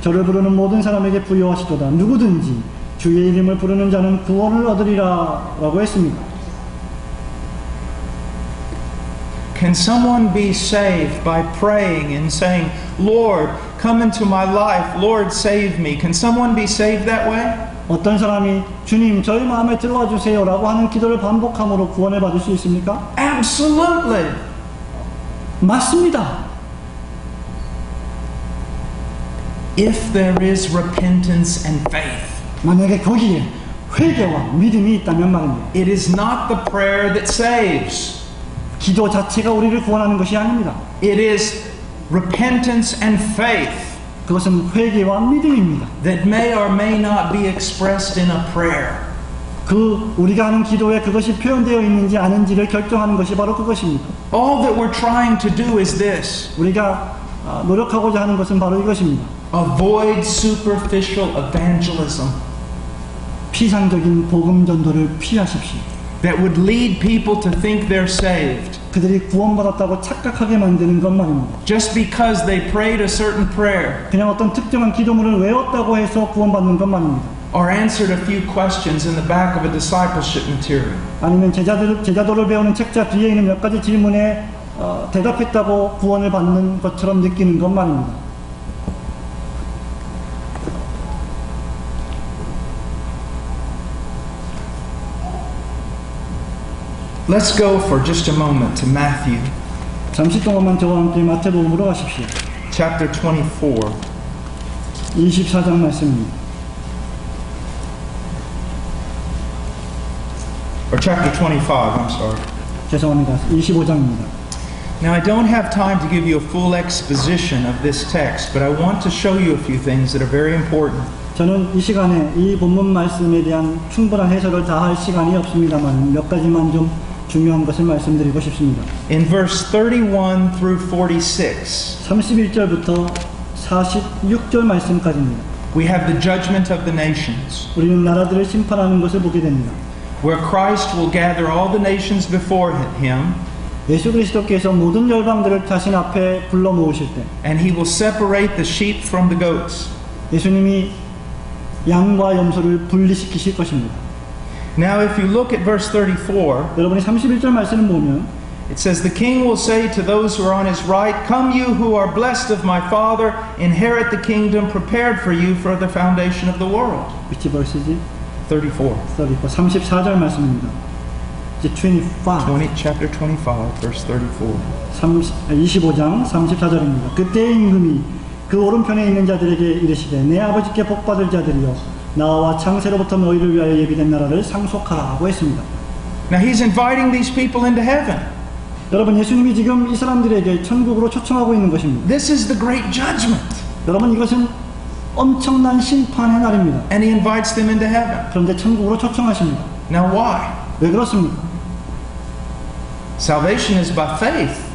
Speaker 2: 저를 부르는 모든 사람에게 부여하시도다. 누구든지 주의 이름을 부르는 자는 구원을 얻으리라 라고 했습니다.
Speaker 1: Can someone be saved by praying and saying, Lord, come into my life, Lord, save me? Can someone be saved that way?
Speaker 2: 어떤 사람이 주님 저희 마음에 들어와 주세요 라고 하는 기도를 반복함으로 구원을 받을 수 있습니까?
Speaker 1: Absolutely.
Speaker 2: 맞습니다.
Speaker 1: If there is repentance and faith.
Speaker 2: 만약에 거기에 회개와 믿음이 있다면 말입니다.
Speaker 1: It is not the prayer that saves.
Speaker 2: 기도 자체가 우리를 구원하는 것이 아닙니다.
Speaker 1: It is repentance and faith
Speaker 2: 그것은 회개와 믿음입니다.
Speaker 1: that may or may not be expressed in a prayer.
Speaker 2: 우리가 하는 기도에 그것이 표현되어 있는지 아닌지를 결정하는 것이 바로 그것입니다.
Speaker 1: All that we're trying to do is this.
Speaker 2: 우리가 노력하고자 하는 것은 바로 이것입니다.
Speaker 1: Avoid superficial evangelism.
Speaker 2: 피상적인 복음 전도를 피하십시오.
Speaker 1: That would lead people to think they're saved.
Speaker 2: 그들이 구원받았다고 착각하게 만드는 것 말입니다.
Speaker 1: Just because they prayed a certain prayer.
Speaker 2: 그냥 어떤 특정한 기도문을 외웠다고 해서 구원받는 것 말입니다.
Speaker 1: Or answered a few questions in the back of a discipleship material.
Speaker 2: 아니면 제자도를 배우는 책자 뒤에 있는 몇 가지 질문에 대답했다고 구원을 받는 것처럼 느끼는 것 말입니다.
Speaker 1: Let's go for just a moment to Matthew.
Speaker 2: 잠시 동안만 저와 함께 마태복음으로 가십시오.
Speaker 1: Chapter 24.
Speaker 2: 24장 말씀입니다.
Speaker 1: Or chapter 25, I'm sorry.
Speaker 2: 죄송합니다. 25장입니다.
Speaker 1: Now, I don't have time to give you a full exposition of this text, but I want to show you a few things that are very important.
Speaker 2: 저는 이 시간에 이 본문 말씀에 대한 충분한 해석을 다 할 시간이 없습니다만 몇 가지만 좀 중요한 것을 말씀드리고 싶습니다.
Speaker 1: In verse 31 through 46,
Speaker 2: 31절부터 46절 말씀까지입니다.
Speaker 1: we have the judgment of the nations,
Speaker 2: 우리는 나라들을 심판하는 것을 보게 됩니다.
Speaker 1: where Christ will gather all the nations before him,
Speaker 2: 예수 그리스도께서 모든 열방들을 자신 앞에 불러 모으실 때
Speaker 1: and he will separate the sheep from the goats.
Speaker 2: 예수님이 양과 염소를 분리시키실 것입니다.
Speaker 1: Now, if you look at verse 34,
Speaker 2: 여러분이 31절 말씀을 보면
Speaker 1: it says, The king will say to those who are on his right, Come you who are blessed of my Father, inherit the kingdom prepared for you for the foundation of the world.
Speaker 2: which verse지?
Speaker 1: 34.
Speaker 2: 34절 말씀입니다. 이제 25.
Speaker 1: Chapter 25, verse 34.
Speaker 2: 25장 34절입니다. 그때의 임금이 그 오른편에 있는 자들에게 이르시되 내 아버지께 복받을 자들이여 나와 창세로부터 너희를 위하여 예비된 나라를 상속하라고 했습니다.
Speaker 1: Now he's inviting these people into heaven.
Speaker 2: 여러분, 예수님이 지금 이 사람들에게 천국으로 초청하고 있는 것입니다.
Speaker 1: This is the great judgment.
Speaker 2: 여러분, 이것은 엄청난 심판의 날입니다.
Speaker 1: And he invites them into heaven.
Speaker 2: 그런데 천국으로 초청하십니다.
Speaker 1: Now why?
Speaker 2: 왜 그렇습니까?
Speaker 1: Salvation is by faith.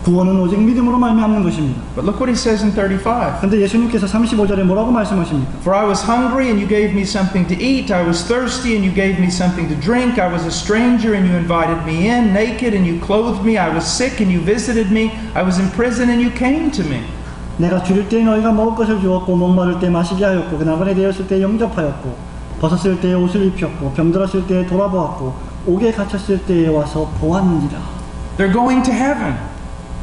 Speaker 2: 구원은 오직 믿음으로 말미암는 것입니다.
Speaker 1: But look what he says in 35.
Speaker 2: 그런데 예수님께서 35절에 뭐라고 말씀하십니까?
Speaker 1: For I was hungry and you gave me something to eat. I was thirsty and you gave me something to drink. I was a stranger and you invited me in. Naked and you clothed me. I was sick and you visited me. I was in prison and you came to me.
Speaker 2: 내가 줄일 때 너희가 먹을 것을 주었고 목마를 때 마시게 하였고 나그네 되었을 때 영접하였고 벗었을 때 옷을 입혔고 병들었을 때 돌아보았고 옥에 갇혔을 때에 와서 보았느니라.
Speaker 1: They're going to heaven.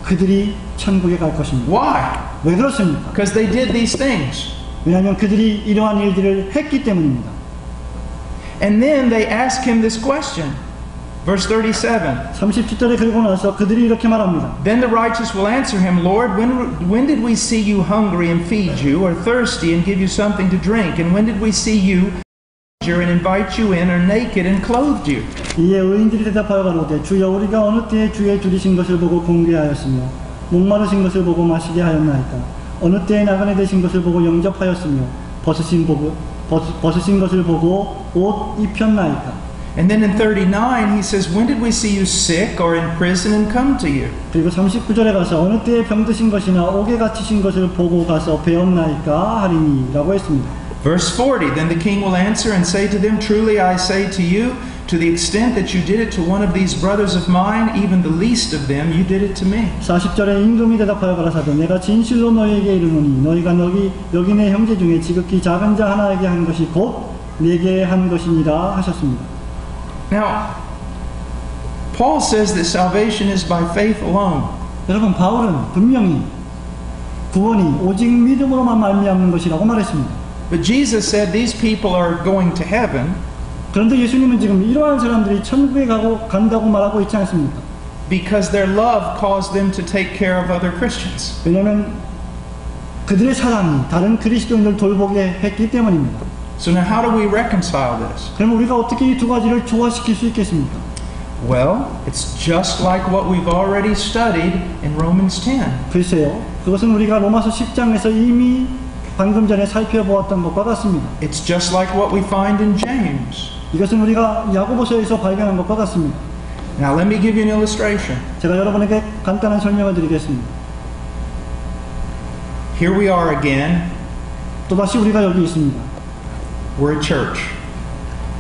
Speaker 2: 그들이 천국에 갈 것입니다.
Speaker 1: Why?
Speaker 2: 왜 그렇습니까?
Speaker 1: Because they did these things.
Speaker 2: 왜냐하면 그들이 이러한 일들을 했기 때문입니다.
Speaker 1: And then they ask him this question. Verse 37.
Speaker 2: 37절에 그리고 나서 그들이 이렇게 말합니다.
Speaker 1: Then the righteous will answer him, Lord, when did we see you hungry and feed you, or thirsty and give you something to drink? And when did we see you and invite you in, or naked and clothed you?
Speaker 2: 이에 의인들이 대답하여 가로되 주여 우리가 어느 때에 주의 줄이신 것을 보고 공개하였으며 목마르신 것을 보고 마시게 하였나이까? 어느 때에 나그네 되신 것을 보고 영접하였으며 벗으신 것을 보고 옷 입혔나이까?
Speaker 1: And then in 39 he says, when did we see you sick or in prison and come to you?
Speaker 2: 그리고 39절에 가서 어느 때에 병드신 것이나 옥에 갇히신 것을 보고 가서 배웠나이까 하리니라고 했습니다.
Speaker 1: Verse 40, then the king will answer and say to them, truly I say to you, to the extent that you did it to one of these brothers of mine, even the least of them, you did it to me.
Speaker 2: 40절에 임금이 대답하여 가라사대 내가 진실로 너희에게 이르노니 너희가 여기 내 형제 중에 지극히 작은 자 하나에게 한 것이 곧 내게 한 것이니라 하셨습니다.
Speaker 1: Now, Paul says that salvation is by faith alone.
Speaker 2: 여러분, 바울은 분명히 구원이 오직 믿음으로만 말미암는 것이라고 말했습니다.
Speaker 1: But Jesus said these people are going to heaven.
Speaker 2: 그런데 예수님은 지금 이러한 사람들이 천국에 간다고 말하고 있지 않습니까?
Speaker 1: Because their love caused them to take care of other Christians.
Speaker 2: 왜냐하면 그들의 사랑이 다른 그리스도인을 돌보게 했기 때문입니다.
Speaker 1: So now how do we reconcile this?
Speaker 2: 그럼 우리가 어떻게 이 두 가지를 조화시킬 수 있겠습니까?
Speaker 1: Well, it's just like what we've already studied in Romans 10.
Speaker 2: 글쎄요, 그것은 우리가 로마서 10장에서 이미 방금 전에 살펴보았던 것과 같습니다.
Speaker 1: It's just like what we find in James.
Speaker 2: 이것은 우리가 야고보서에서 발견한 것과 같습니다.
Speaker 1: Now let me give you an illustration.
Speaker 2: 제가 여러분에게 간단한 설명을 드리겠습니다.
Speaker 1: Here we are again.
Speaker 2: 또다시 우리가 여기 있습니다.
Speaker 1: We're a church.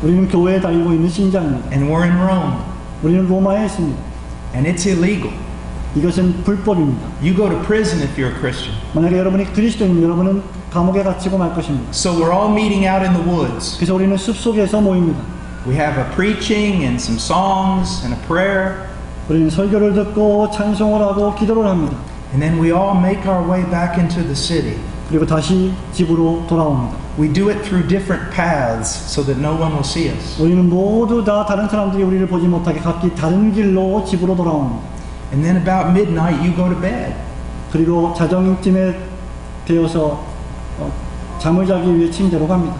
Speaker 2: 우리는 교회에 다니고 있는 신자입니다.
Speaker 1: And we're in Rome.
Speaker 2: 우리는 로마에 있습니다.
Speaker 1: And it's illegal.
Speaker 2: 이것은 불법입니다.
Speaker 1: You go to prison if you're a Christian.
Speaker 2: 만약에 여러분이 그리스도인이면 여러분은 감옥에 갇히고 말 것입니다.
Speaker 1: So we're all meeting out in the woods.
Speaker 2: 그래서 우리는 숲속에서 모입니다.
Speaker 1: We have a preaching and some songs and a prayer.
Speaker 2: 우리는 설교를 듣고 찬송을 하고 기도를 합니다.
Speaker 1: And then we all make our way back into the city.
Speaker 2: 그리고 다시 집으로 돌아옵니다.
Speaker 1: We do it through different paths so that no one will see us.
Speaker 2: 우리는 모두 다 다른 사람들이 우리를 보지 못하게 각기 다른 길로 집으로 돌아옵니다.
Speaker 1: And then about midnight you go to bed.
Speaker 2: 그리고 자정쯤에 되어서 잠을 자기 위해 침대로 갑니다.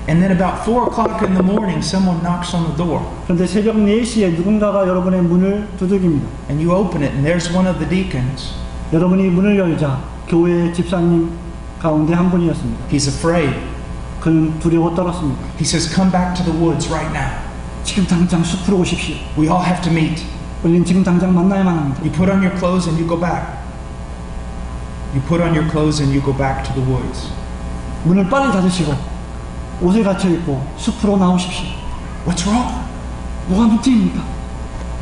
Speaker 1: And then about 4 o'clock in the morning, someone knocks on the door.
Speaker 2: 그런데 새벽 4시에 누군가가 여러분의 문을 두들깁니다.
Speaker 1: And you open it, and there's one of the deacons.
Speaker 2: 여러분이 문을 열자 교회 집사님 가운데 한 분이었습니다.
Speaker 1: He's afraid.
Speaker 2: 그는 두려워 떨었습니다.
Speaker 1: He says, come back to the woods right now.
Speaker 2: 지금 당장 숲으로 오십시오.
Speaker 1: We all have to meet.
Speaker 2: 우리는 지금 당장 만나야만 합니다.
Speaker 1: You put on your clothes and you go back. You put on your clothes and you go back to the woods.
Speaker 2: 문을 빨리 닫으시고 옷을 갖춰 입고 숲으로 나오십시오.
Speaker 1: What's wrong?
Speaker 2: 뭐가 문제입니까?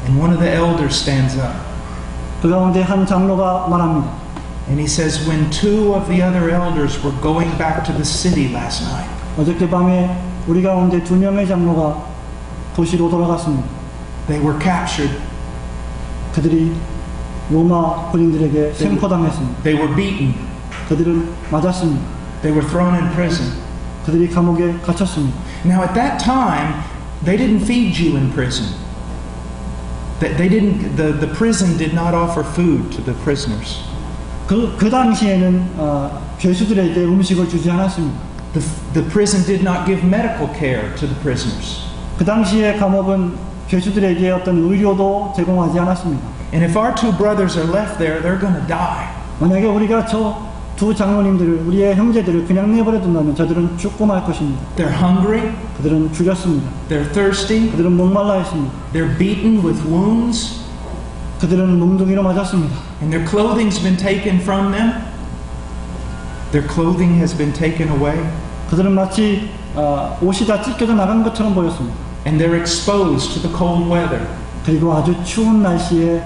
Speaker 1: And one of the elders stands up.
Speaker 2: 그 가운데 한 장로가 말합니다.
Speaker 1: And he says, when 2 of the other elders were going back to the city last night,
Speaker 2: 어저께 밤에 우리 가운데 2명의 장로가 도시로 돌아갔습니다.
Speaker 1: they were captured.
Speaker 2: 그들이 로마 군인들에게 생포당했습니다.
Speaker 1: They were beaten.
Speaker 2: 그들은 맞았습니다.
Speaker 1: They were thrown in prison.
Speaker 2: 그들이 감옥에 갇혔습니다.
Speaker 1: Now at that time, they didn't feed you in prison. The prison did not offer food to the prisoners.
Speaker 2: 그 당시에는 죄수들에게 음식을 주지 않았습니다.
Speaker 1: The prison did not give medical care to the prisoners.
Speaker 2: 그 당시에 감옥은 죄수들에게 어떤 의료도 제공하지 않았습니다.
Speaker 1: And if our 2 brothers are left there, they're going to die.
Speaker 2: 만약에 우리가 저 두 장로님들을 우리의 형제들을 그냥 내버려 둔다면 저들은 죽고 말 것입니다.
Speaker 1: They're hungry.
Speaker 2: 그들은 죽였습니다.
Speaker 1: They're thirsty.
Speaker 2: 그들은 목말라 했습니다.
Speaker 1: They're beaten with wounds.
Speaker 2: 그들은 몽둥이로 맞았습니다.
Speaker 1: And their clothing's been taken from them. Their clothing has been taken away.
Speaker 2: 그들은 마치 옷이 다 찢겨져 나간 것처럼 보였습니다.
Speaker 1: And they're exposed to the cold weather.
Speaker 2: 그리고 아주 추운 날씨에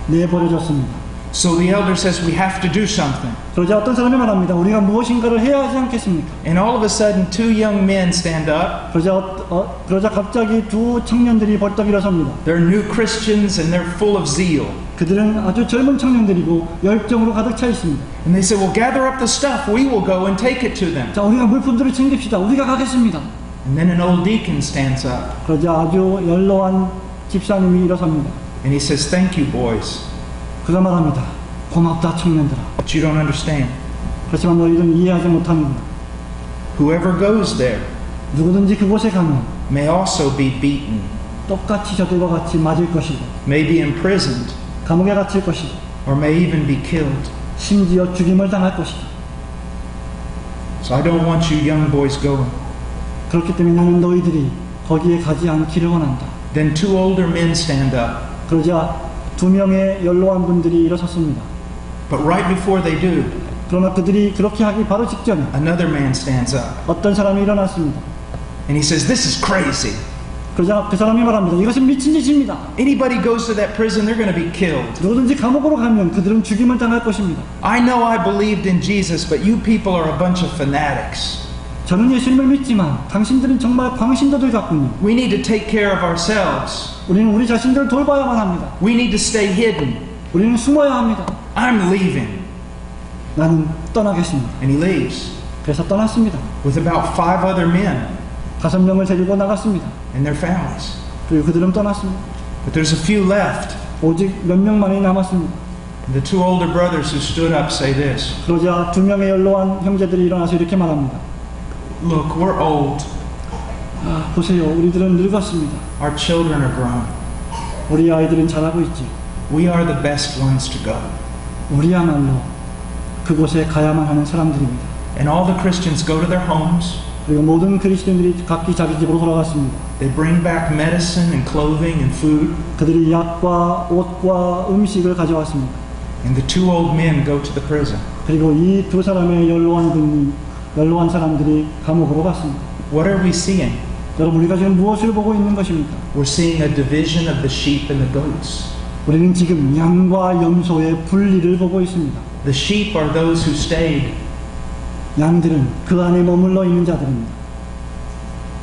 Speaker 2: 내버려졌습니다.
Speaker 1: So the elder says, we have to do something.
Speaker 2: 그러자 어떤 사람이 말합니다. 우리가 무엇인가를 해야 하지 않겠습니까?
Speaker 1: And all of a sudden, 2 young men stand up.
Speaker 2: 그러자 갑자기 2 청년들이 벌떡 일어섭니다.
Speaker 1: They're new Christians and they're full of zeal.
Speaker 2: 그들은 아주 젊은 청년들이고 열정으로 가득 차 있습니다.
Speaker 1: And they say, well, gather up the stuff. We will go and take it to them.
Speaker 2: 자, 우리가 물품들을 챙깁시다. 우리가 가겠습니다.
Speaker 1: And then an old deacon stands up.
Speaker 2: 그러자 아주 연로한 집사님이 일어섭니다.
Speaker 1: And he says, thank you, boys.
Speaker 2: 그가 말합니다. 고맙다 청년들아.
Speaker 1: But you don't understand.
Speaker 2: 그렇지만 너희들은 이해하지 못합니다.
Speaker 1: Whoever goes there
Speaker 2: 누구든지 그곳에 가면
Speaker 1: may also be beaten,
Speaker 2: 똑같이 저들과 같이 맞을 것이고
Speaker 1: may be imprisoned,
Speaker 2: 감옥에 갇힐 것이고
Speaker 1: or may even be killed.
Speaker 2: 심지어 죽임을 당할 것이다.
Speaker 1: So I don't want you young boys going.
Speaker 2: 그렇기 때문에 나는 너희들이 거기에 가지 않기를 원한다.
Speaker 1: Then 2 older men stand up.
Speaker 2: 그러자 2명의 연로한 분들이 일어섰습니다.
Speaker 1: But right before they do,
Speaker 2: 그러나 그들이 그렇게 하기 바로 직전에
Speaker 1: another man stands up.
Speaker 2: 어떤 사람이 일어났습니다.
Speaker 1: And he says, this is crazy.
Speaker 2: 그러자 그 사람이 말합니다. 이것은 미친 짓입니다.
Speaker 1: Anybody goes to that prison, they're going to be killed.
Speaker 2: 누구든지 감옥으로 가면 그들은 죽임을 당할 것입니다.
Speaker 1: I know I believed in Jesus, but you people are a bunch of fanatics.
Speaker 2: 저는 예수님을 믿지만 당신들은 정말 광신도들 같군요.
Speaker 1: We need to take care of ourselves.
Speaker 2: 우리는 우리 자신들을 돌봐야만 합니다.
Speaker 1: We need to stay hidden.
Speaker 2: 우리는 숨어야 합니다.
Speaker 1: I'm leaving.
Speaker 2: 나는 떠나겠습니다.
Speaker 1: And he leaves
Speaker 2: 그래서 떠났습니다.
Speaker 1: with about 5 other men
Speaker 2: 5명을 데리고 나갔습니다.
Speaker 1: and their families.
Speaker 2: 그리고 그들은 떠났습니다.
Speaker 1: But there's a few left.
Speaker 2: 오직 몇 명만이 남았습니다.
Speaker 1: The 2 older brothers who stood up say this.
Speaker 2: 그러자 2명의 연로한 형제들이 일어나서 이렇게 말합니다.
Speaker 1: Look, we're old.
Speaker 2: 보세요. 우리들은 늙었습니다.
Speaker 1: Our children are grown.
Speaker 2: 우리 아이들은 잘하고 있지.
Speaker 1: We are the best ones to go.
Speaker 2: 우리야말로 그곳에 가야만 하는 사람들입니다.
Speaker 1: And all the Christians go to their homes.
Speaker 2: 그리고 모든 그리스도인들이 각기 자기 집으로 돌아갔습니다.
Speaker 1: They bring back medicine and clothing and food.
Speaker 2: 그들이 약과 옷과 음식을 가져왔습니다.
Speaker 1: And the 2 old men go to the prison.
Speaker 2: 그리고 이 2 사람의 연로한 사람들이 감옥으로 갔습니다.
Speaker 1: What are we seeing?
Speaker 2: 여러분, 우리가 지금 무엇을 보고 있는 것입니까?
Speaker 1: We're seeing a division of the sheep and the goats.
Speaker 2: 우리는 지금 양과 염소의 분리를 보고 있습니다.
Speaker 1: The sheep are those who stayed,
Speaker 2: 양들은 그 안에 머물러 있는 자들입니다.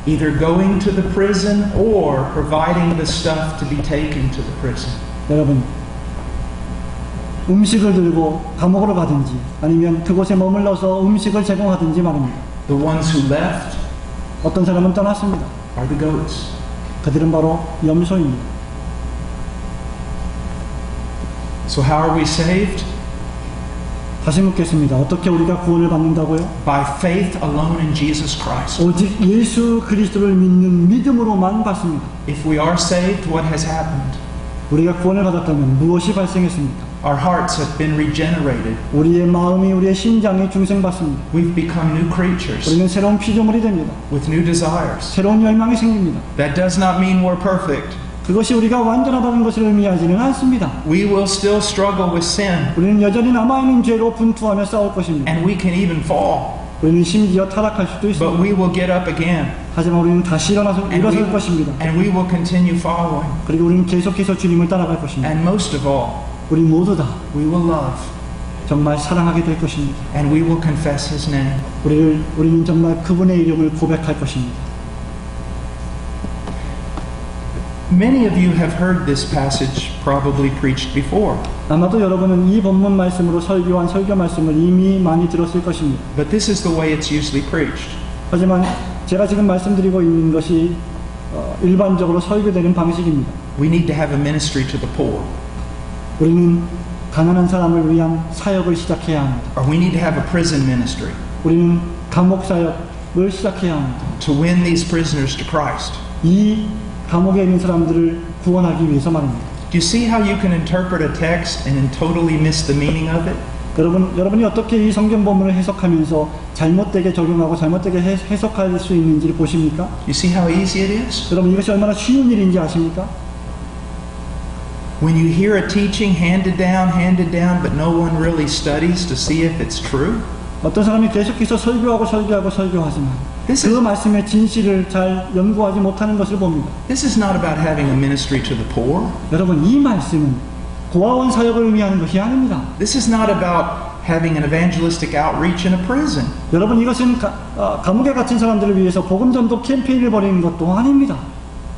Speaker 1: either going to the prison or providing the stuff to be taken to the prison.
Speaker 2: 여러분, 음식을 들고 감옥으로 가든지 아니면 그곳에 머물러서 음식을 제공하든지 말입니다.
Speaker 1: The ones who left
Speaker 2: 어떤 사람은 떠났습니다.
Speaker 1: are the goats.
Speaker 2: 그들은 바로 염소입니다.
Speaker 1: So how are we saved?
Speaker 2: 다시 묻겠습니다. 어떻게 우리가 구원을 받는다고요?
Speaker 1: By faith alone in Jesus Christ.
Speaker 2: 오직 예수 그리스도를 믿는 믿음으로만 받습니다.
Speaker 1: If we are saved, what has happened?
Speaker 2: 우리가 구원을 받았다면 무엇이 발생했습니까?
Speaker 1: Our hearts have been regenerated.
Speaker 2: 우리의 마음이, 우리의 심장이 중생받습니다.
Speaker 1: We've become new creatures
Speaker 2: 우리는 새로운 피조물이 됩니다.
Speaker 1: with new desires.
Speaker 2: 새로운 열망이 생깁니다.
Speaker 1: That does not mean we're perfect.
Speaker 2: 그것이 우리가 완전하다는 것을 의미하지는 않습니다.
Speaker 1: We will still struggle with sin,
Speaker 2: 우리는 여전히 남아있는 죄로 분투하며 싸울 것입니다.
Speaker 1: and we can even fall.
Speaker 2: 우리는 심지어 타락할 수도
Speaker 1: But
Speaker 2: 있습니다.
Speaker 1: we will get up again,
Speaker 2: 하지만 우리는 다시 일어설 것입니다.
Speaker 1: and we will continue following.
Speaker 2: 그리고 우리는 계속해서 주님을 따라갈 것입니다.
Speaker 1: And most of all,
Speaker 2: 우리 모두 다
Speaker 1: we will love,
Speaker 2: 정말 사랑하게 될 것입니다.
Speaker 1: and we will confess His name.
Speaker 2: 우리는 정말 그분의 이름을 고백할 것입니다.
Speaker 1: Many of you have heard this passage probably preached before,
Speaker 2: 아마도 여러분은 이 본문 말씀으로 설교한 설교 말씀을 이미 많이 들었을 것입니다.
Speaker 1: but this is the way it's usually preached.
Speaker 2: 하지만 제가 지금 말씀드리고 있는 것이 일반적으로 설교되는 방식입니다.
Speaker 1: We need to have a ministry to the poor,
Speaker 2: 우리는 가난한 사람을 위한 사역을 시작해야 합니다.
Speaker 1: or we need to have a prison ministry
Speaker 2: 우리는 감옥 사역을 시작해야 합니다.
Speaker 1: to win these prisoners to Christ.
Speaker 2: 이 감옥에 있는 사람들을 구원하기 위해서 말입니다.
Speaker 1: Do you see how you can interpret a text and then totally miss the meaning of it?
Speaker 2: 여러분이 어떻게 이 성경 본문을 해석하면서 잘못되게 적용하고 잘못되게 해석할 수 있는지를 보십니까?
Speaker 1: You see how easy it is?
Speaker 2: 여러분 이것이 얼마나 쉬운 일인지 아십니까?
Speaker 1: When you hear a teaching handed down, but no one really studies to see if it's true.
Speaker 2: 어떤 사람이 계속해서 설교하지만
Speaker 1: This
Speaker 2: 그
Speaker 1: is,
Speaker 2: 말씀의 진실을 잘 연구하지 못하는 것을 봅니다.
Speaker 1: this is not about having a ministry to the poor.
Speaker 2: 여러분 이 말씀은 고아원 사역을 의미하는 것이 아닙니다.
Speaker 1: This is not about having an evangelistic outreach in a prison.
Speaker 2: 여러분 이것은 감옥에 갇힌 사람들을 위해서 복음 전도 캠페인을 벌이는 것도 아닙니다.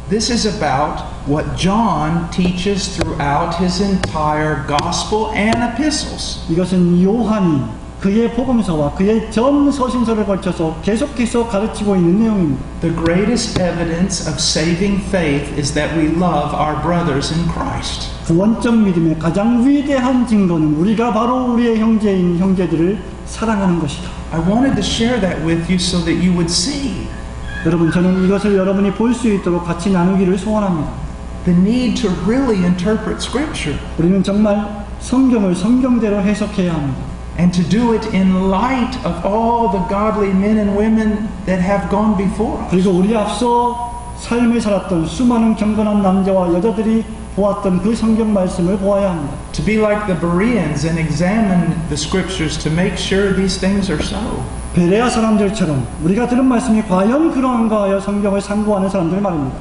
Speaker 1: This is about what John teaches throughout his entire gospel and epistles.
Speaker 2: 이것은 요한이 그의 복음서와 그의 전 서신서를 걸쳐서 계속해서 가르치고 있는 내용입니다.
Speaker 1: The greatest evidence of saving faith is that we love our brothers in Christ.
Speaker 2: 구원적 믿음의 가장 위대한 증거는 우리가 바로 우리의 형제인 형제들을 사랑하는 것이다.
Speaker 1: I wanted to share that with you so that you would see
Speaker 2: 여러분 저는 이것을 여러분이 볼 수 있도록 같이 나누기를 소원합니다.
Speaker 1: the need to really interpret Scripture
Speaker 2: 우리는 정말 성경을 성경대로 해석해야 합니다.
Speaker 1: and to do it in light of all the godly men and women that have gone before us.
Speaker 2: 그리고 우리 앞서 삶을 살았던 수많은 경건한 남자와 여자들이 보았던 그 성경 말씀을 보아야 합니다.
Speaker 1: To be like the Bereans and examine the Scriptures to make sure these things are so.
Speaker 2: 베레아 사람들처럼 우리가 들은 말씀이 과연 그러한가 하여 성경을 상고하는 사람들 말입니다.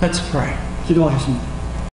Speaker 1: Let's pray.
Speaker 2: 기도하겠습니다.